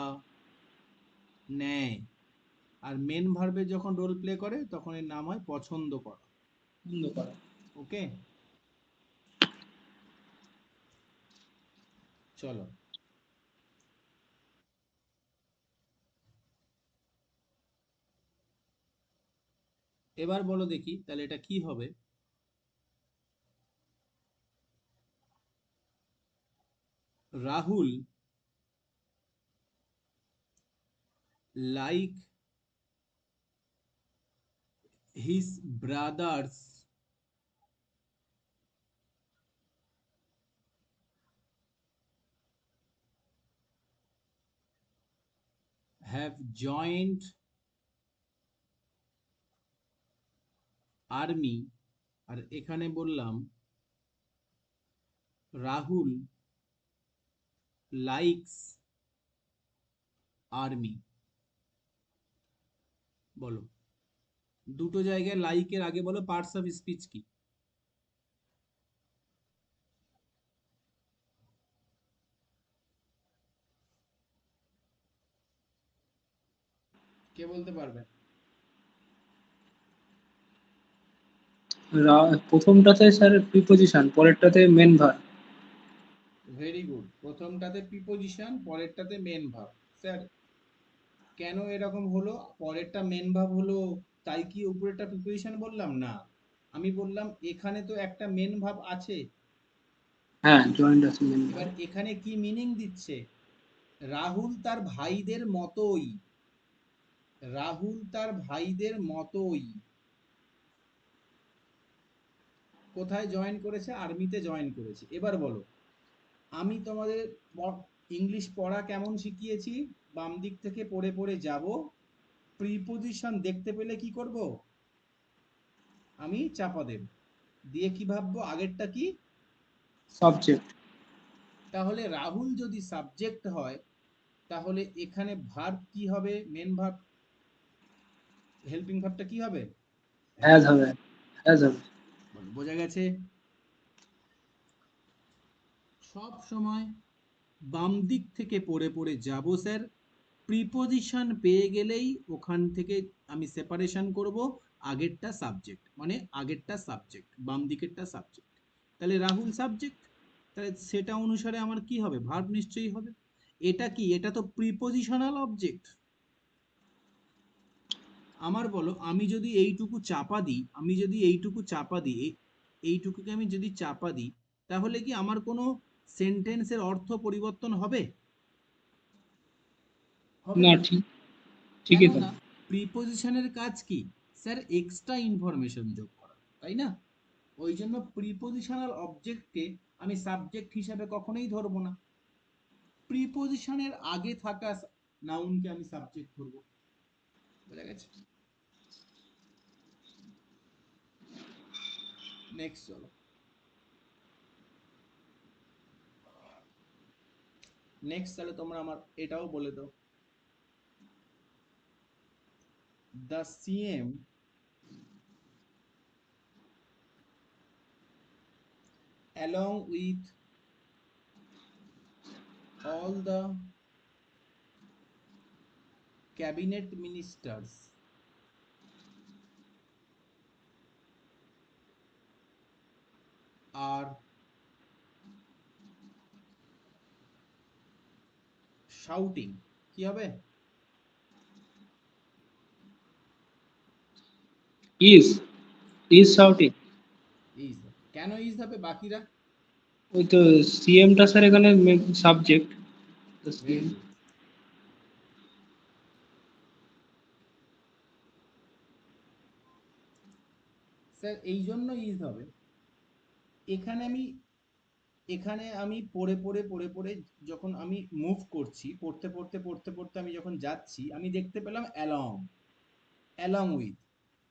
ন্যায়। আর মেন ভার্বে যখন রোল প্লে করে তখন এর নাম হয় পছন্দ করা। বন্ধ করা। ওকে, চলো এবার বলো দেখি তাহলে এটা কি হবে। Rahul like his brothers have joined army, আর এখানে বললাম রাহুল লাইকস আর্মি। বলো দুটো জায়গায় লাইকের আগে বলো পার্টস অফ স্পিচ কি? কে বলতে পারবে? প্রথমটাতে স্যার প্রিপোজিশন, পরেরটাতে মেন ভার্ব। ভেরি গুড, প্রথমটাতে প্রিপোজিশন, পরেরটাতে মেন ভার্ব। স্যার কেন এরকম হলো? পরেরটা মেন ভার্ব হলো তাই কি উপরেরটা প্রিপোজিশন বললাম? না, আমি বললাম এখানে তো একটা মেন ভার্ব আছে। হ্যাঁ, জয়েন্ট আছে মেন এবার ভার্ব। এখানে কি মিনিং দিচ্ছে? রাহুল তার ভাইদের মতোই, রাহুল তার ভাইদের মতোই কোথায় জয়েন করেছে? আর্মিতে জয়েন করেছে। এবার বলো, আমি তোমাদের ইংলিশ পড়া কেমন শিখিয়েছি? বাম দিক থেকে পড়ে পড়ে যাব, প্রিপোজিশন দেখতে পেলে কি করব? আমি চাপা দেব, দিয়ে কি ভাববো আগেরটা কি? সাবজেক্ট। তাহলে রাহুল যদি সাবজেক্ট হয় তাহলে এখানে ভার্ব কি হবে? মেন ভার্ব, হেল্পিং ভার্বটা কি হবে? হ্যাজ হবে, হ্যাজ হবে। বোঝা গেছে? সব সময় বাম দিক থেকে পড়ে পড়ে যাব স্যার, প্রিপোজিশন পেয়ে গেলেই ওখান থেকে আমি সেপারেশন করব, আগেরটা সাবজেক্ট মানে আগেরটা সাবজেক্ট, বাম দিকেরটা সাবজেক্ট। তাহলে রাহুল সাবজেক্ট, তাহলে সেটা অনুসারে আমার কি হবে? ভার্ব নিশ্চয়ই হবে। এটা কি? এটা তো প্রিপোজিশনাল অবজেক্ট। আমার বলো, আমি যদি এইটুকু চাপা দিই, আমি যদি এইটুকু চাপা দিই, এইটুকুকে আমি যদি চাপা দিই, তাহলে কি আমার কোনো সেন্টেন্সের অর্থ পরিবর্তন হবে? হবে না, না। ঠিকই তো। কেননা প্রিপোজিশনের কাজ কি? স্যার এক্সট্রা ইনফরমেশন যোগ করা, তাই না? ওই জন্য প্রিপোজিশনাল অবজেক্টকে আমি সাবজেক্ট হিসাবে কখনোই ধরবো না, প্রিপোজিশনের আগে থাকা নাউনকে আমি সাবজেক্ট ধরবো। বুঝা গেছে? নেক্সট চলো, নেক্সট তাহলে তোমরা আমার এটাও বলে দাও। The CM along with all the cabinet ministers are shouting, কি হবে? Is shouting. ইজ, কেন ইজ হবে? বাকিরা ওই তো সিএমটা স্যার এখানে সাবজেক্ট। Very good. স্যার এই জন্য ইজ হবে, এখানে আমি পড়ে যখন আমি মুভ করছি, পড়তে আমি যখন যাচ্ছি, আমি দেখতে পেলাম অ্যালং উইথ।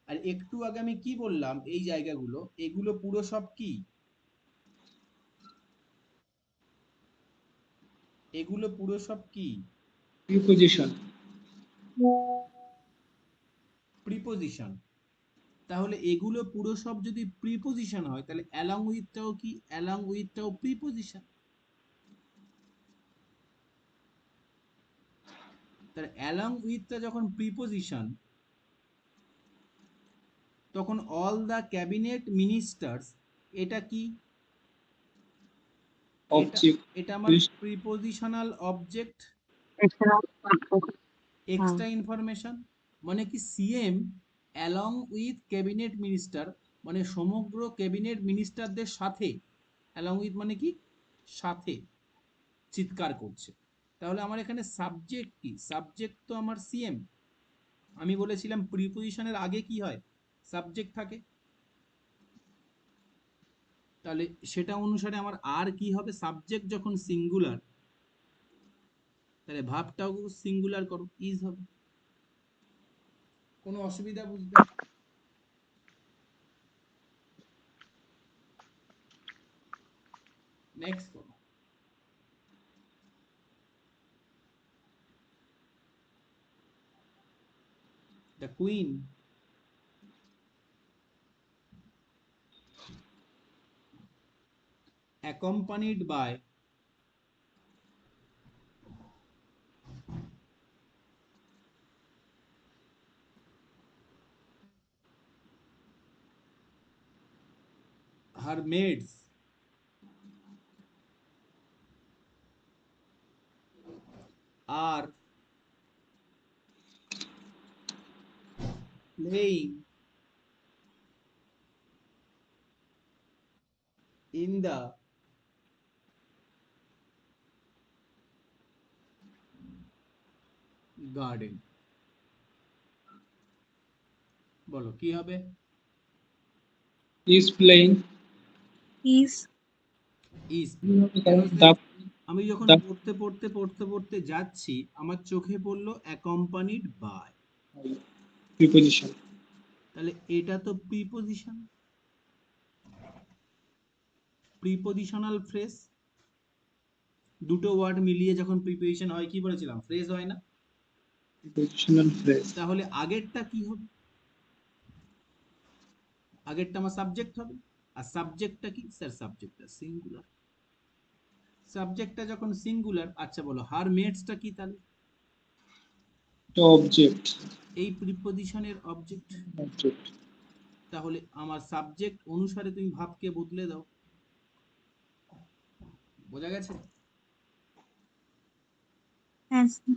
আর একটু আগে আমি কি বললাম, এই জায়গাগুলো এগুলো পুরো সব কি, এগুলো পুরো সব কি? প্রিপোজিশন। প্রিপোজিশন। তাহলে এগুলো পুরো সব যদি প্রিপোজিশন হয়, তাহলে অ্যালং উইথটাও কি? অ্যালং উইথটাও প্রিপোজিশন। তাহলে অ্যালং উইথটা যখন প্রিপোজিশন, তখন অল দ্য ক্যাবিনেট মিনিস্টার্স, এটা কি? অবজেক্ট। এটা আমার প্রিপোজিশনাল অবজেক্ট, এক্সট্রা ইনফরমেশন। মানে কি CM along with cabinet minister, মানে সমগ্র ক্যাবিনেট মিনিস্টারদের সাথে, অ্যালং উইথ মানে কি? সাথে চিৎকার করছে। তাহলে আমার এখানে সাবজেক্ট কি? সাবজেক্ট তো আমার সিএম। আমি বলেছিলাম প্রিপোজিশনের আগে কি হয়? সাবজেক্ট থাকে। তাহলে সেটা অনুসারে আমার আর কি হবে? সাবজেক্ট যখন সিঙ্গুলার, তাহলে ভাবটাও সিঙ্গুলার করো, ইজ হবে। কোনো অসুবিধা বুঝতে? নেক্সট করো। The queen accompanied by her maids are playing in the garden। বলো কি হবে? Is playing. ইজ। ইজ। কারণ দা আমি যখন দা পড়তে যাচ্ছি, আমার চোখে পড়লো অ্যাকম্পানিড বাই, প্রিপোজিশন। তাহলে এটা তো প্রিপোজিশন, প্রিপোজিশনাল ফ্রেজ। দুটো ওয়ার্ড মিলিয়ে যখন প্রিপোজিশন হয়, কি বলেছিলাম? ফ্রেজ হয় না? Prepositional phrase. তাহলে আগেরটা কি হবে? আগেরটা আমার সাবজেক্ট হবে। আর সাবজেক্টটা কি স্যার? সাবজেক্টটা সিঙ্গুলার। সাবজেক্টটা যখন সিঙ্গুলার, আচ্ছা বলো হার মেডসটা কি তাহলে? অবজেক্ট। এই প্রিপোজিশনের অবজেক্ট। অবজেক্ট। তাহলে আমার সাবজেক্ট অনুসারে তুমি ভাবকে বদলে দাও। বোঝা গেছে? হ্যাঁ স্যার।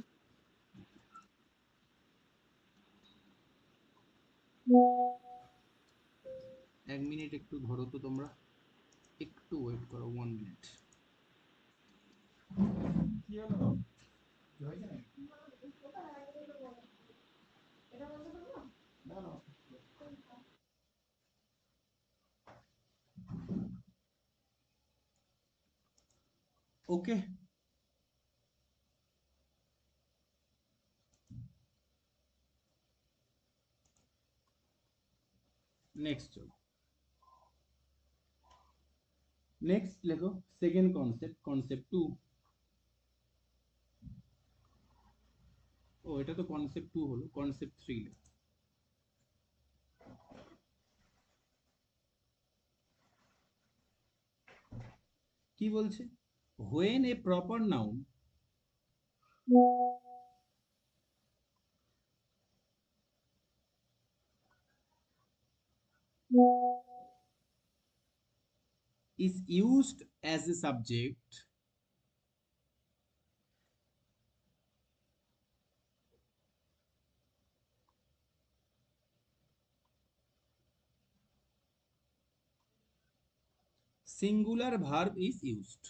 এক মিনিট একটু ধরো তো তোমরা, একটু ওয়েট করো, 1 মিনিট। কি হলো? কি হয়েছে নাকি? না না। ওকে, নেক্সট চলো। নেক্সট লেখো সেকেন্ড কনসেপ্ট, কনসেপ্ট 2। ও এটা তো কনসেপ্ট 2 হলো, কনসেপ্ট 3 লেখো। কি বলছে? when a proper noun is used as a subject, singular verb is used।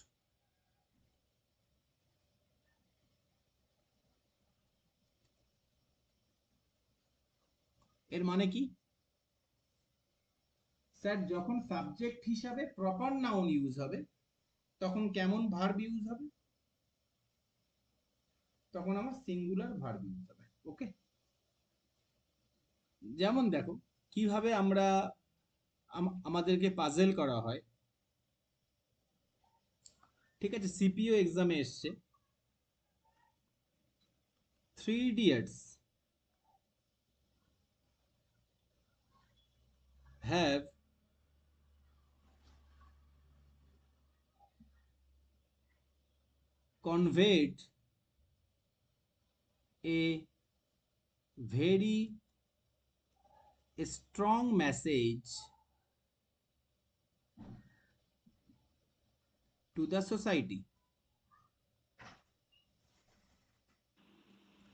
এর মানে কি? স্যার যখন সাবজেক্ট হিসাবে প্রপার নাউন ইউজ হবে তখন কেমন ভার্ব ইউজ হবে? তখন আমার সিঙ্গুলার ভার্ব ইউজ হবে। ওকে, যেমন দেখো কিভাবে আমরা আমাদেরকে পাজেল করা হয়। ঠিক আছে, সিপিও এক্সামে এসছে 3 idiots have conveyed a very strong message to the society।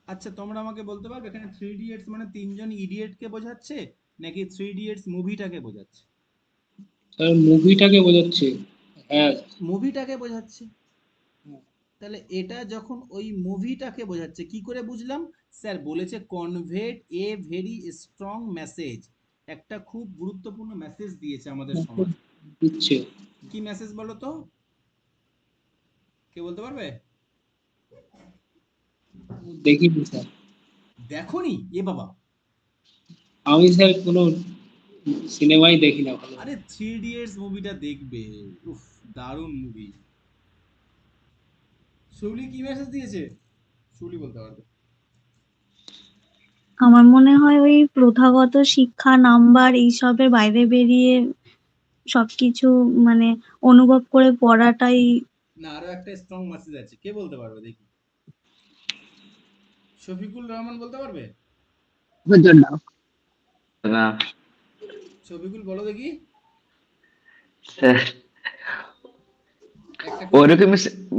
আচ্ছা তোমরা আমাকে বলতে পারবে এখানে 3 idiots মানে তিনজন ইডিয়েট কে বোঝাচ্ছে নাকি 3 idiots মুভিটাকে বোঝাচ্ছে? স্যার মুভিটাকে বোঝাচ্ছে। হ্যাঁ মুভিটাকে বোঝাচ্ছে। তাহলে এটা যখন ওই মুভিটাকে বোঝাচ্ছে কি করে বুঝলাম? স্যার বলেছে conveyed a very strong message, একটা খুব গুরুত্বপূর্ণ মেসেজ দিয়েছে আমাদের সমাজে। দিচ্ছে। কি মেসেজ বলো তো, কে বলতে পারবে? দেখিনি স্যার। দেখোনি? এ বাবা, আমি স্যার কোনো সিনেমাই দেখি না ভালো। আরে 3 ইডিয়টস মুভিটা দেখবে, উফ দারুণ মুভি। শুলি কি মেসেজ দিয়েছে? শুলি বলতে পারবে। আমার মনে হয় ওই প্রথাগত শিক্ষা, নাম্বার এইসবের বাইরে বেরিয়ে সবকিছু মানে অনুভব করে পড়াটাই। না আরো একটা স্ট্রং মেসেজ আছে, কে বলতে পারবে দেখি? শফিকুল রহমান বলতে পারবে? না শফিকুল বলো দেখি স্যার, একটা ওইরকম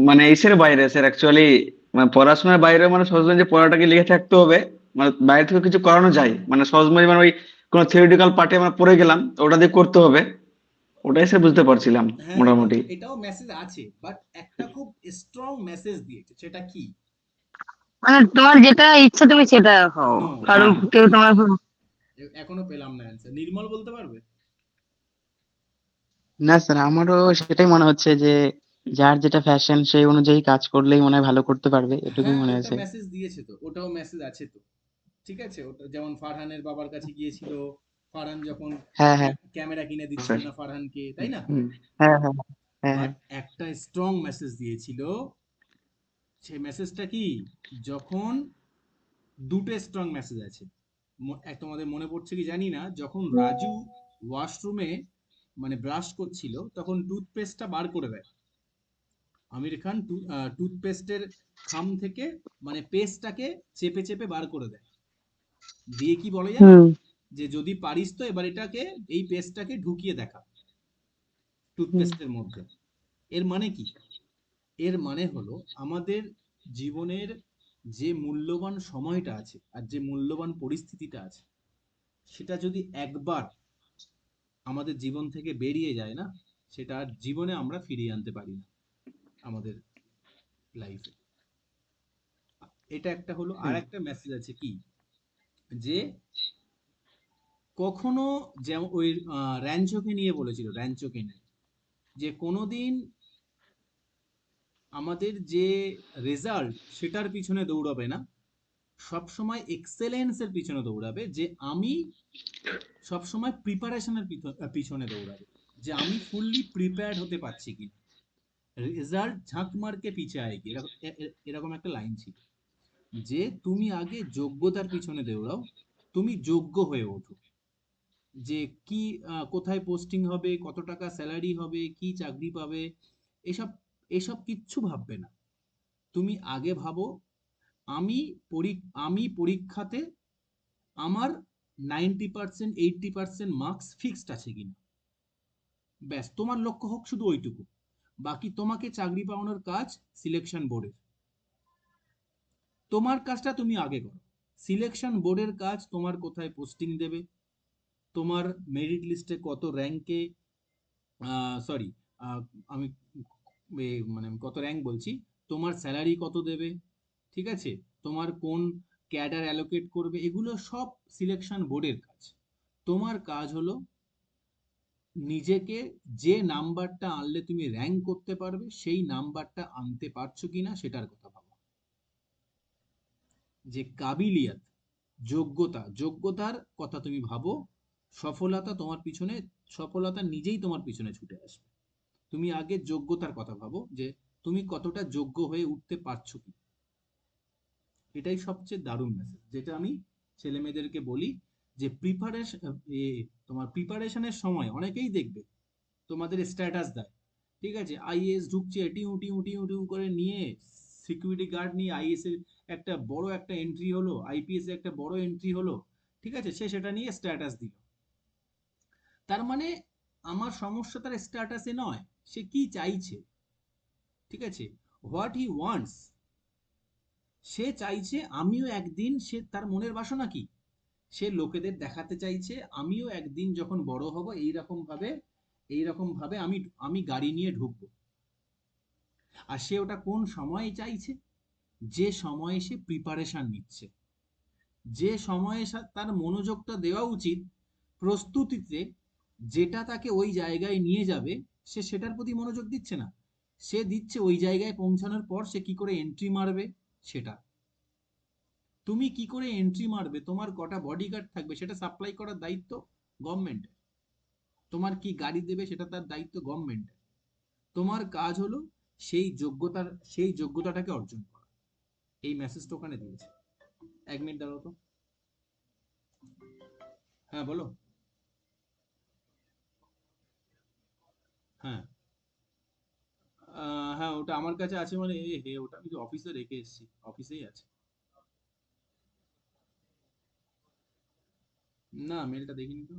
মানে ইসের বাইরে স্যার, অ্যাকচুয়ালি মানে পড়াশোনার বাইরে মানে সহজে যে পড়াটাকে লিখে থাকতে হবে, মানে বাইরে থেকে কিছু করানো যায়, মানে সহজ মানে ওই কোনো থিওরিটিক্যাল পার্টে আমরা পড়ে গেলাম ওটা দিয়ে করতে হবে, ওটাই স্যার বুঝতে পারছিলাম হ্যাঁ মোটামুটি। এটাও মেসেজ আছে, বাট একটা খুব স্ট্রং মেসেজ দিয়েছে, সেটা কি? মানে তোমার যেটা ইচ্ছা তুমি সেটা হও, No, কারণ হ্যাঁ। কেউ তোমার এখনো পেলাম না অ্যান্সার। নির্মল বলতে পারবে? না স্যার, আমারও সেটাই মনে হচ্ছে যে যার যেটা ফ্যাশন সেই অনুযায়ী কাজ করলেই মনে হয় ভালো করতে পারবে, এটুকুই হ্যাঁ মনে ওটা হয়েছে। মেসেজ দিয়েছে তো, ওটাও মেসেজ আছে তো। ঠিক আছে, ওটা যেমন ফারহানের বাবার কাছে গিয়েছিল, ফারহান যখন হ্যাঁ হ্যাঁ ক্যামেরা কিনে দিচ্ছিল স্যার। না ফারহানকে, তাই না? হুম। হ্যাঁ হ্যাঁ হ্যাঁ বাট হ্যাঁ একটা স্ট্রং মেসেজ দিয়েছিল। সেই মেসেজটা কি? যখন দুটো স্ট্রং মেসেজ আছে, তোমাদের মনে পড়ছে কি জানি না, যখন রাজু ওয়াশরুমে মানে ব্রাশ করছিল তখন টুথপেস্টটা বার করে দেয়। আমির খান টুথপেস্টের খাম থেকে মানে পেস্টটাকে চেপে চেপে বার করে দেয়, দিয়ে কি বলে জানো? যে যদি পারিস তো এবার এটাকে, এই পেস্টটাকে ঢুকিয়ে দেখা টুথপেস্টের মধ্যে। এর মানে কি? এর মানে হলো আমাদের জীবনের যে মূল্যবান সময়টা আছে আর যে মূল্যবান পরিস্থিতিটা আছে, সেটা যদি একবার আমাদের জীবন থেকে বেরিয়ে যায় না, সেটা আর জীবনে আমরা ফিরিয়ে আনতে পারি না আমাদের লাইফে। এটা একটা হলো। আর একটা মেসেজ আছে কি, যে কখনো যেমন ওই র্যাঞ্চোকে নিয়ে বলেছিল, র্যাঞ্চোকে নিয়ে যে কোনোদিন আমাদের যে রেজাল্ট সেটার পিছনে দৌড়াবে না, সবসময় এক্সেলেন্সের পিছনে দৌড়াবে, যে আমি সবসময় প্রিপারেশনের পিছনে দৌড়াবে। যে আমি ফুললি প্রিপেয়ার্ড হতে পারছি কিনা। রেজাল্ট ঝাঁক মার কে পিছে আएगी, এরকম একটা লাইন ছিল। যে তুমি আগে যোগ্যতার পিছনে দৌড়াও, তুমি যোগ্য হয়ে ওঠো। যে কি কোথায় পোস্টিং হবে, কত টাকা স্যালারি হবে, কি চাকরি পাবে, এসব এসব কিচ্ছু ভাববে না। তুমি আগে ভাবো আমি আমি পরীক্ষাতে আমার 90% 80% মার্কস ফিক্সড আছে কিনা। ব্যাস, তোমার লক্ষ্য হোক শুধু ওইটুকু। বাকি তোমাকে চাকরি পাওয়ানোর কাজ সিলেকশন বোর্ডের। তোমার কাজটা তুমি আগে করো। সিলেকশন বোর্ডের কাজ তোমার কোথায় পোস্টিং দেবে, তোমার মেরিট লিস্টে কত র্যাঙ্কে, সরি, আমি মানে কত র্যাঙ্ক বলছি, তোমার স্যালারি কত দেবে, ঠিক আছে, তোমার কোন ক্যাডার অ্যালোকেট করবে, এগুলো সব সিলেকশন বোর্ডের কাজ। তোমার কাজ হলো নিজেকে যে নাম্বারটা আনলে তুমি র্যাঙ্ক করতে পারবে সেই নাম্বারটা আনতে পারছো কিনা সেটার কথা ভাবো। যে কাবিলিয়ত, যোগ্যতার কথা তুমি ভাবো। সফলতা তোমার পিছনে, সফলতা নিজেই তোমার পিছনে ছুটে আসবে। তুমি আগে যোগ্যতার কথা ভাবো, যে তুমি কতটা যোগ্য হয়ে উঠতে পারছো কি। এটাই সবচেয়ে দারুণ মেসেজ, যেটা আমি ছেলে মেয়েদেরকে বলি। যে তোমার প্রিপারেশনের সময় অনেকেই দেখবে তোমাদের স্ট্যাটাস দেয়, ঠিক আছে, আইএএস ঢুকছে, টিউ টিউ টিউ টিউ করে নিয়ে, সিকিউরিটি গার্ড নিয়ে আইএএস এর একটা বড় একটা এন্ট্রি হলো, আইপিএস এর একটা বড় এন্ট্রি হলো, ঠিক আছে, সে সেটা নিয়ে স্ট্যাটাস দিল। তার মানে আমার সমস্যা তার স্ট্যাটাসে নয়, সে কি চাইছে, ঠিক আছে, হোয়াট হি ওয়ান্টস। সে চাইছে আমিও একদিন, সে তার মনের বাসনা কি, সে লোকেদের দেখাতে চাইছে আমিও একদিন যখন বড় হব এইরকম ভাবে আমি আমি গাড়ি নিয়ে ঢুকবো। আর সে ওটা কোন সময়ে চাইছে, যে সময়ে সে প্রিপারেশন নিচ্ছে, যে সময়ে তার মনোযোগটা দেওয়া উচিত প্রস্তুতিতে, যেটা তাকে ওই জায়গায় নিয়ে যাবে, সে সেটার প্রতি মনোযোগ দিচ্ছে না। সে দিচ্ছে ওই জায়গায় পৌঁছানোর পর সে কি করে এন্ট্রি মারবে সেটা। তুমি কি করে এন্ট্রি মারবে, তোমার কটা বডিগার্ড থাকবে সেটা সাপ্লাই করার দায়িত্ব গভর্নমেন্টের। তোমার কি গাড়ি দেবে সেটা তার দায়িত্ব গভর্নমেন্টের। তোমার কাজ হলো সেই যোগ্যতাটাকে অর্জন করা। এই মেসেজটা ওখানে দিয়েছে। 1 মিনিট দাঁড়াও তো। হ্যাঁ বলো। হ্যাঁ, হ্যাঁ ওটা আমার কাছে আছে, মানে ওটা আমি অফিসে রেখে এসেছি, অফিসেই আছে। না, মেলটা দেখিনি তো।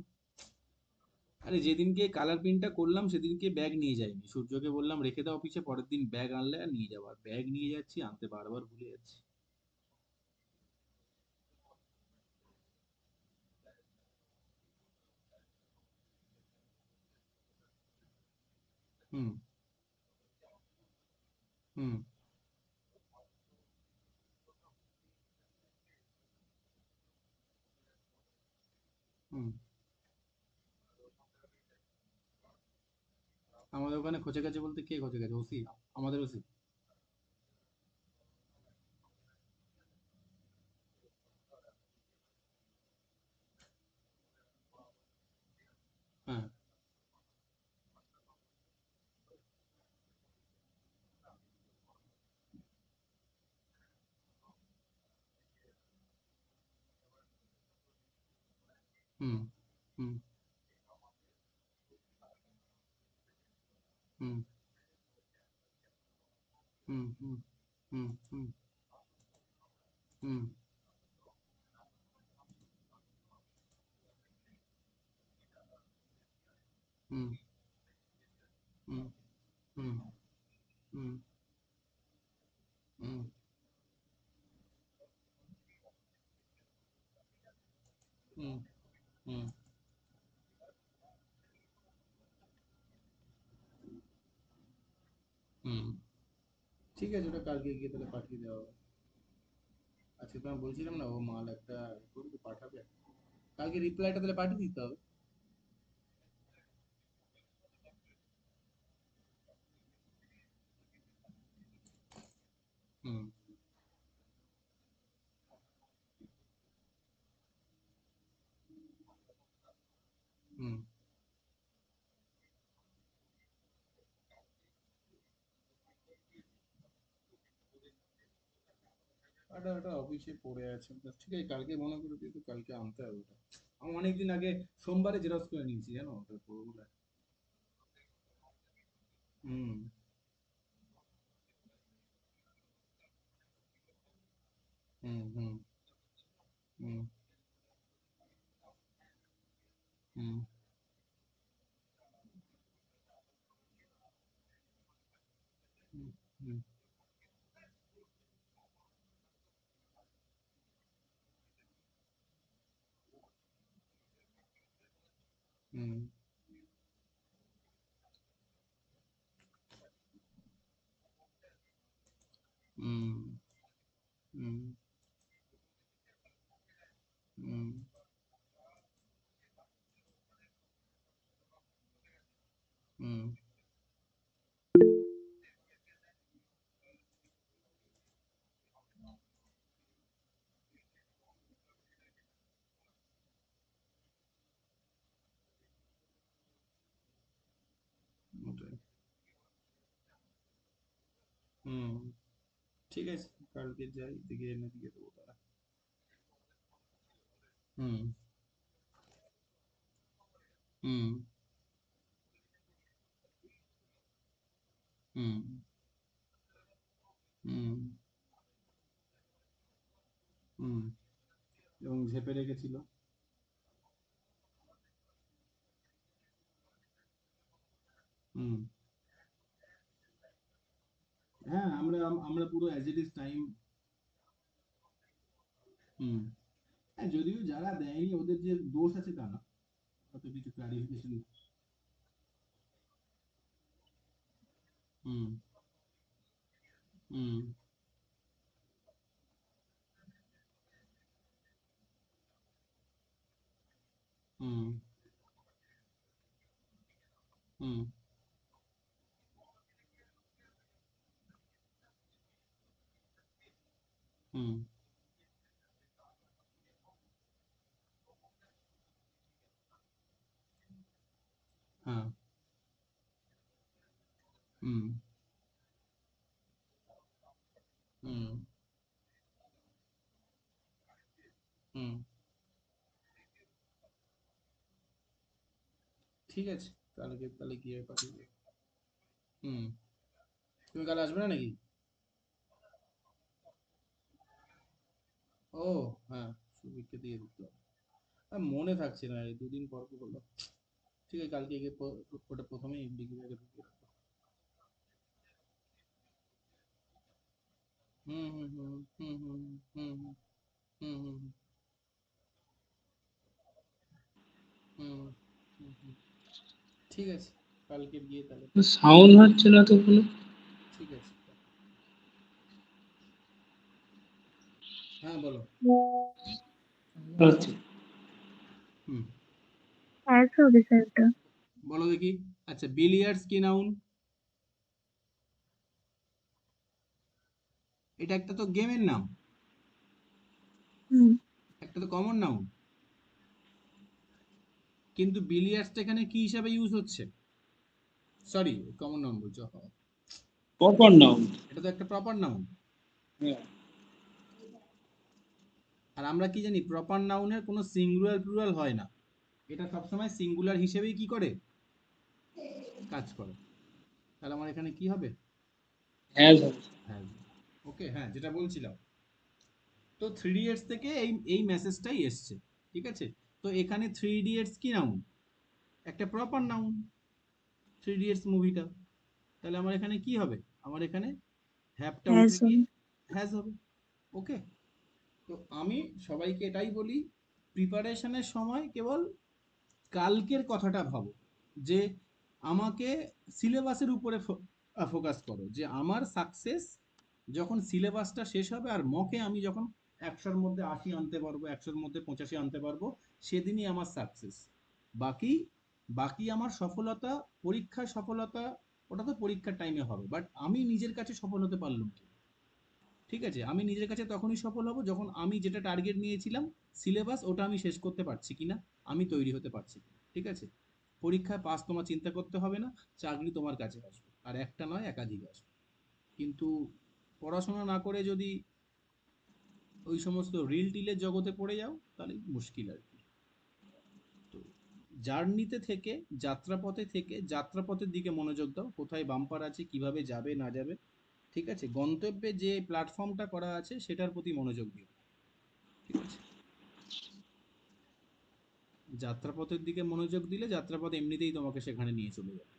আরে যেদিনকে কালার প্রিন্টটা করলাম সেদিনকে ব্যাগ নিয়ে যাইনি, সূর্যকে বললাম রেখে দাও অফিসে, পরের দিন ব্যাগ আনলে আর নিয়ে যাবো, আর ব্যাগ নিয়ে যাচ্ছি আনতে বারবার ভুলে যাচ্ছি। হুম হুম হুম। আমাদের ওখানে খচে গেছে বলতে কে খচে গেছে, ওসি? আমাদের ওসি? হ্যাঁ। হুম হুম হুম হুম হুম হুম হুম হুম হুম হুম হুম হুম হুম হুম হুম হুম। ঠিক আছে, ওটা কালকে গিয়ে তাহলে পাঠিয়ে দেওয়া হবে। আজকে তোমায় বলছিলাম না ও মাল একটা করবে পাঠাবে, কালকে রিপ্লাইটা তাহলে পাঠিয়ে দিতে হবে। হুম হুম ওটা ওটা অফিসে পড়ে আছে, ঠিক আছে কালকে মনে করে দিই, তো কালকে আনতে হবে ওটা। আমি অনেকদিন আগে সোমবারে জেরক্স করে নিয়েছি জানো ওটা পুরোগুলো। হুম হুম হুম হুম হুম হুম হুম হুম হুম হুম হুম হুম ওটাই। হুম ঠিক আছে, কালকে যাই দেখে এনে দিয়ে দেবো তারা। হুম হুম হুম হুম হুম এবং ঝেপে রেখেছিল। হুম হ্যাঁ আমরা পুরো অ্যাজ ইট ইজ টাইম। হুম হ্যাঁ, যদিও যারা দেয়নি ওদের যে দোষ আছে তা না, কত কিছু ক্লারিফিকেশন। হুম হুম হুম হুম হুম হ্যাঁ হুম হুম হুম ঠিক আছে, কালকে তাহলে গিয়ে পাঠিয়ে দেবো। হুম তুমি কাল আসবে না নাকি? ও হ্যাঁ, সুমিতকে দিয়ে দিতে হবে। মনে থাকছে না, এই দুদিন পর পর হলো। ঠিক আছে কালকে গিয়ে ওটা প্রথমেই ডিগ্রি ব্যাগে ঢুকিয়ে রাখবো। হুম হুম হুম হুম হুম হুম হুম হুম হুম হুম হুম হুম হুম ঠিক আছে, কালকে গিয়ে তাহলে। সাউন্ড হচ্ছে না তো কোনো। ঠিক আছে। হ্যাঁ বলো। হচ্ছে হুম অ্যাজ হবে স্যারটা। বলো দেখি। আচ্ছা, বিলিয়ার্ডস কি নাউন? এটা একটা তো গেমের নাম, হুম। একটা তো কমন নাউন, কিন্তু বিলিয়ার্ডসটা এখানে কি হিসাবে ইউজ হচ্ছে? সরি, কমন নাউন বলছো, প্রপার নাউন। এটা তো একটা প্রপার নাউন। হ্যাঁ, আর আমরা কি জানি, প্রপার নাউনের কোনো সিঙ্গুলার প্লুরাল হয় না, এটা সবসময় সিঙ্গুলার হিসেবেই কি করে, কাজ করে। তাহলে আমার এখানে কি হবে? হ্যাজ হবে। হ্যাজ। ওকে, হ্যাঁ যেটা বলছিলাম। তো থ্রি ইডিয়টস থেকে এই মেসেজটাই এসছে, ঠিক আছে। তো এখানে থ্রি ইডিয়টস কি নাউন? একটা প্রপার নাউন, থ্রি ইডিয়টস মুভিটা। তাহলে আমার এখানে কি হবে? আমার এখানে হ্যাভটা অ্যাজ উঠে গিয়ে হবে। হ্যাজ হবে। ওকে। তো আমি সবাইকে এটাই বলি, প্রিপারেশনের সময় কেবল কালকের কথাটা ভাবো, যে আমাকে সিলেবাসের উপরে ফোকাস করো, যে আমার সাকসেস যখন সিলেবাসটা শেষ হবে আর মকে আমি যখন 100-র মধ্যে 80 আনতে পারবো, 100-র মধ্যে 85 আনতে পারবো, সেদিনই আমার সাকসেস। বাকি বাকি আমার সফলতা, পরীক্ষার সফলতা, ওটা তো পরীক্ষার টাইমে হবে, বাট আমি নিজের কাছে সফল হতে পারলাম কি? ঠিক আছে, আমি নিজের কাছে তখনই সফল হব যখন আমি যেটা টার্গেট নিয়েছিলাম সিলেবাস, ওটা আমি শেষ করতে পারছি কিনা, আমি তৈরি হতে পারছি কিনা। ঠিক আছে, পরীক্ষায় পাস তোমার চিন্তা করতে হবে না, চাকরি তোমার কাছে আসবে, আর একটা নয় একাধিক আসবে। কিন্তু পড়াশোনা না করে যদি ওই সমস্ত রিল টিলের জগতে পড়ে যাও তাহলে মুশকিল আর কি। তো জার্নিতে থেকে, যাত্রাপথে থেকে যাত্রাপথের দিকে মনোযোগ দাও, কোথায় বাম্পার আছে, কিভাবে যাবে না যাবে, ঠিক আছে? গন্তব্যে যে প্ল্যাটফর্মটা করা আছে সেটার প্রতি মনোযোগ দিও, ঠিক আছে? যাত্রাপথের দিকে মনোযোগ দিলে যাত্রাপথ এমনিতেই তোমাকে সেখানে নিয়ে চলে যাবে।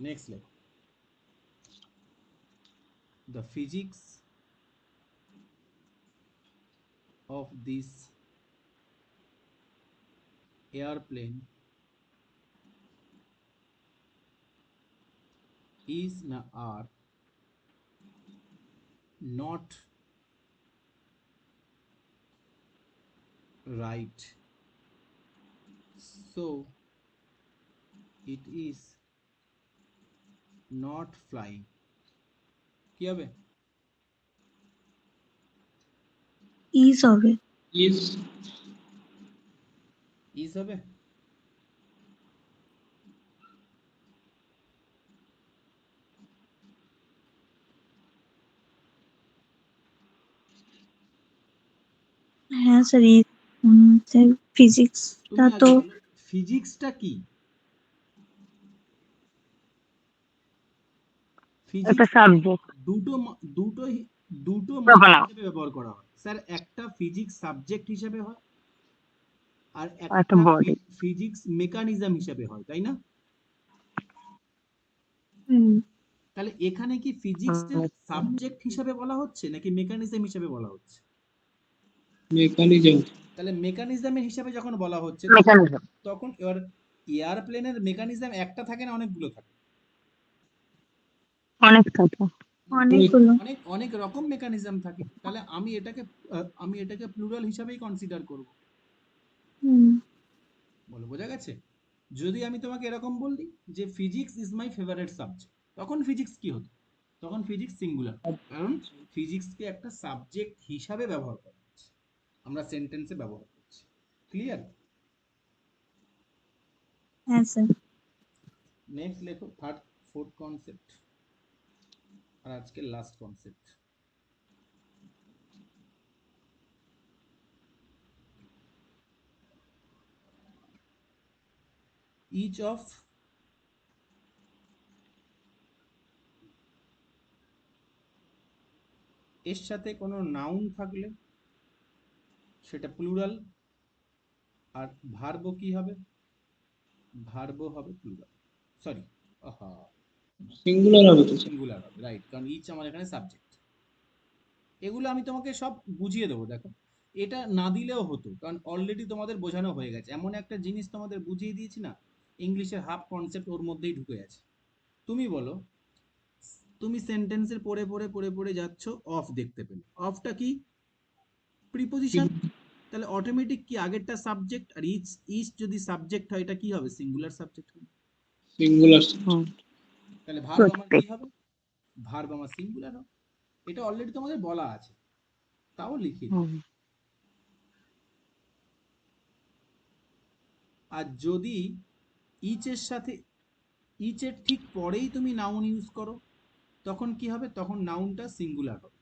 নেক্সট লেখো, the physics of this airplane is are not right, so it is not flying. কি হবে? ইজ হবে। ইজ ইজ হবে? হ্যাঁ স্যার, ফিজিক্সটা তুমি তো আগে বলো ফিজিক্সটা কি? একটা ফিজিক্স সাবজেক্ট দুটো দুটো দুটো মানে প্রবাহ হিসেবে ব্যবহার করা হয় স্যার। একটা ফিজিক্স সাবজেক্ট হিসেবে হয়, আর একটা একটা বডি। ফিজিক্স মেকানিজম হিসেবে হয়, তাই না? হুম, তাহলে এখানে কি ফিজিক্সের সাবজেক্ট হিসেবে বলা হচ্ছে নাকি মেকানিজম হিসেবে বলা হচ্ছে? মেকানিজম। তাহলে মেকানিজমের হিসাবে যখন বলা হচ্ছে মেকানিজম। তখন এবার এয়ারপ্লেনের মেকানিজম একটা থাকে না অনেকগুলো থাকে? অনেক থাকে। অনেকগুলো। অনেক অনেক রকম মেকানিজম থাকে। তাহলে আমি এটাকে প্লুরাল হিসাবেই কনসিডার করব। হুম, বলো বোঝা গেছে? যদি আমি তোমাকে এরকম বলি যে physics is my favourite subject, তখন ফিজিক্স কি হতো? তখন ফিজিক্স সিঙ্গুলার, কারণ ফিজিক্সকে একটা সাবজেক্ট হিসাবে ব্যবহার করা হচ্ছে, আমরা সেন্টেন্সে ব্যবহার করছি। ক্লিয়ার? হ্যাঁ স্যার। নেক্সট লেখো থার্ড ফোর্থ কনসেপ্ট, আর আজকে লাস্ট কনসেপ্ট। each of এর সাথে কোনো নাউন থাকলে সেটা প্লুরাল, আর ভার্ব কি হবে? ভার্ব হবে প্লুরাল, সরি সিঙ্গুলার হবে তো স্যার। সিঙ্গুলার হবে, রাইট, কারণ ইচ আমার এখানে সাবজেক্ট। এগুলো আমি তোমাকে সব বুঝিয়ে দেবো, দেখো এটা না দিলেও হতো, কারণ অলরেডি তোমাদের বোঝানো হয়ে গেছে। এমন একটা জিনিস তোমাদের বুঝিয়ে দিয়েছি না, ইংলিশের হাফ কনসেপ্ট ওর মধ্যেই ঢুকে আছে। তুমি বলো, তুমি সেন্টেন্সের পড়ে পড়ে পড়ে পড়ে যাচ্ছ, অফ দেখতে পেলে, অফটা কি? প্রিপোজিশন। তাহলে অটোমেটিক কি আগেরটা সাবজেক্ট, আর ইচ ইচ যদি সাবজেক্ট হয় এটা কি হবে? সিঙ্গুলার সাবজেক্ট হবে। সিঙ্গুলার। তাহলে ভার্ব আমার প্রত্যেক। কি হবে? ভার্ব আমার সিঙ্গুলার হবে। এটা অলরেডি তোমাদের বলা আছে, তাও লিখে দিই। আর যদি ইচের সাথে, ইচের ঠিক পরেই তুমি নাউন ইউজ করো, তখন কি হবে? তখন নাউনটা সিঙ্গুলার হবে,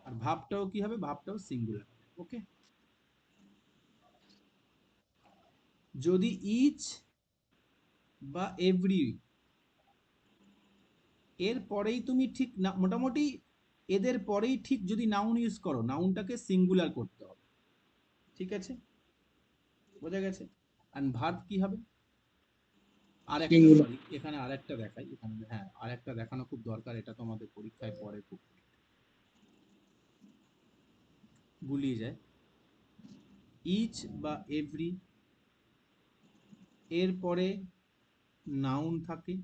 আর ভাবটাও কি হবে? ভাবটাও সিঙ্গুলার হবে। ওকে? যদি ইচ বা এভরি এর পরেই তুমি ঠিক না, মোটামুটি এদের পরেই ঠিক যদি নাউন ইউজ করো, নাউনটাকে সিঙ্গুলার করতে হবে, ঠিক আছে? বোঝা গেছে? আর ভার্ব কি হবে? আর একটা, সিঙ্গুলার। সরি এখানে আর একটা দেখাই, এখানে হ্যাঁ আর একটা দেখানো খুব দরকার, এটা তো আমাদের পরীক্ষায় পড়ে, খুব গুলিয়ে যায়। ইচ বা এভরি এর পরে নাউন থাকে,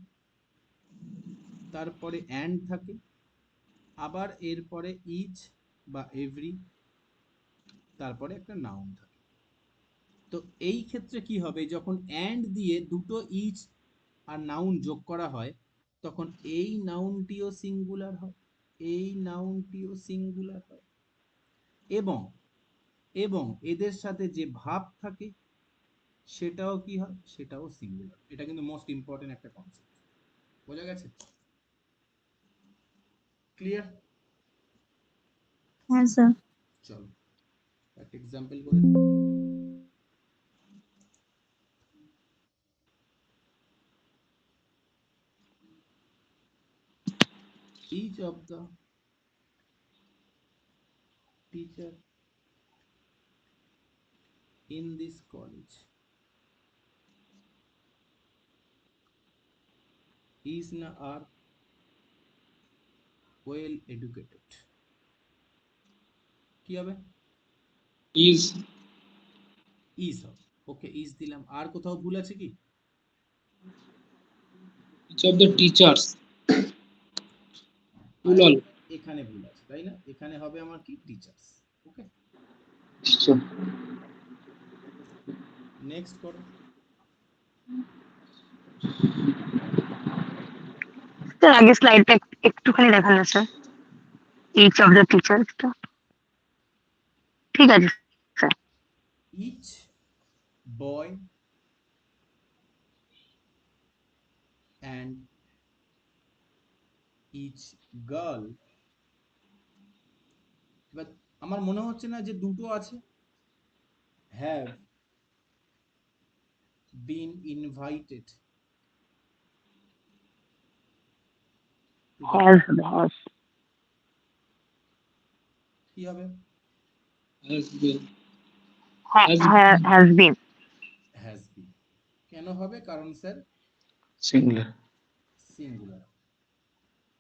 তারপরে অ্যান্ড থাকে, আবার এরপরে ইচ বা এভরি, তারপরে একটা নাউন থাকে। তো এই ক্ষেত্রে কি হবে? যখন অ্যান্ড দিয়ে দুটো ইচ আর নাউন যোগ করা হয়, তখন এই নাউনটিও সিঙ্গুলার হয়, এই নাউনটিও সিঙ্গুলার হয়, এবং এবং এদের সাথে যে ভাব থাকে সেটাও কি হয়? সেটাও সিঙ্গুলার। এটা কিন্তু মোস্ট ইম্পর্টেন্ট একটা কনসেপ্ট। বোঝা গেছে? ক্লিয়ার? হ্যাঁ স্যার। চলো একটা এক্সাম্পল করে দিই। Each of the teacher in this college is না are well educated. কি হবে? is is হবে। ওকে, is দিলাম। আর কোথাও ভুল আছে কি? each of the teachers plural এখানে ভুল আছে, তাই না? এখানে হবে আমার কি টিচার্স। ওকে, নেক্সট করো। স্যার আগে স্লাইডটা একটুখানি দেখান না স্যার, ইচ অফ দ্য টিচার্সটা। ঠিক আছে sir. each boy and each girl, এবার আমার মনে হচ্ছে না যে দুটো আছে, have been invited to the has হবে, হ্যাজ। কি হবে? has been has been. has been কেন হবে? কারণ স্যার সিঙ্গুলার। সিঙ্গুলার,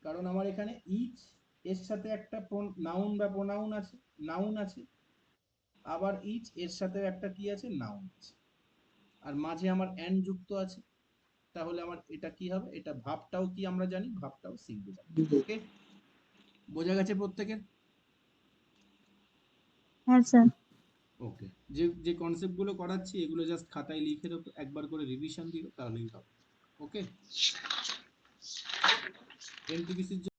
কারণ আমার এখানে ইচ এর সাথে একটা নাউন বা প্রোনাউন আছে, নাউন আছে, আবার ইচ এর সাথে একটা কি আছে, নাউন আছে, আর মাঝে আমার এন্ড যুক্ত আছে, তাহলে আমার এটা কি হবে? এটা ভাবটাও কি আমরা জানি, ভাবটাও সিঙ্গুলার। ওকে, বোঝা গেছে প্রত্যেকের? হ্যাঁ স্যার। ওকে, যে যে কনসেপ্ট গুলো করাচ্ছি এগুলো জাস্ট খাতায় লিখে দাও, একবার করে রিভিশন দিও, তাহলেই হবে। ওকে, এনটিপিসির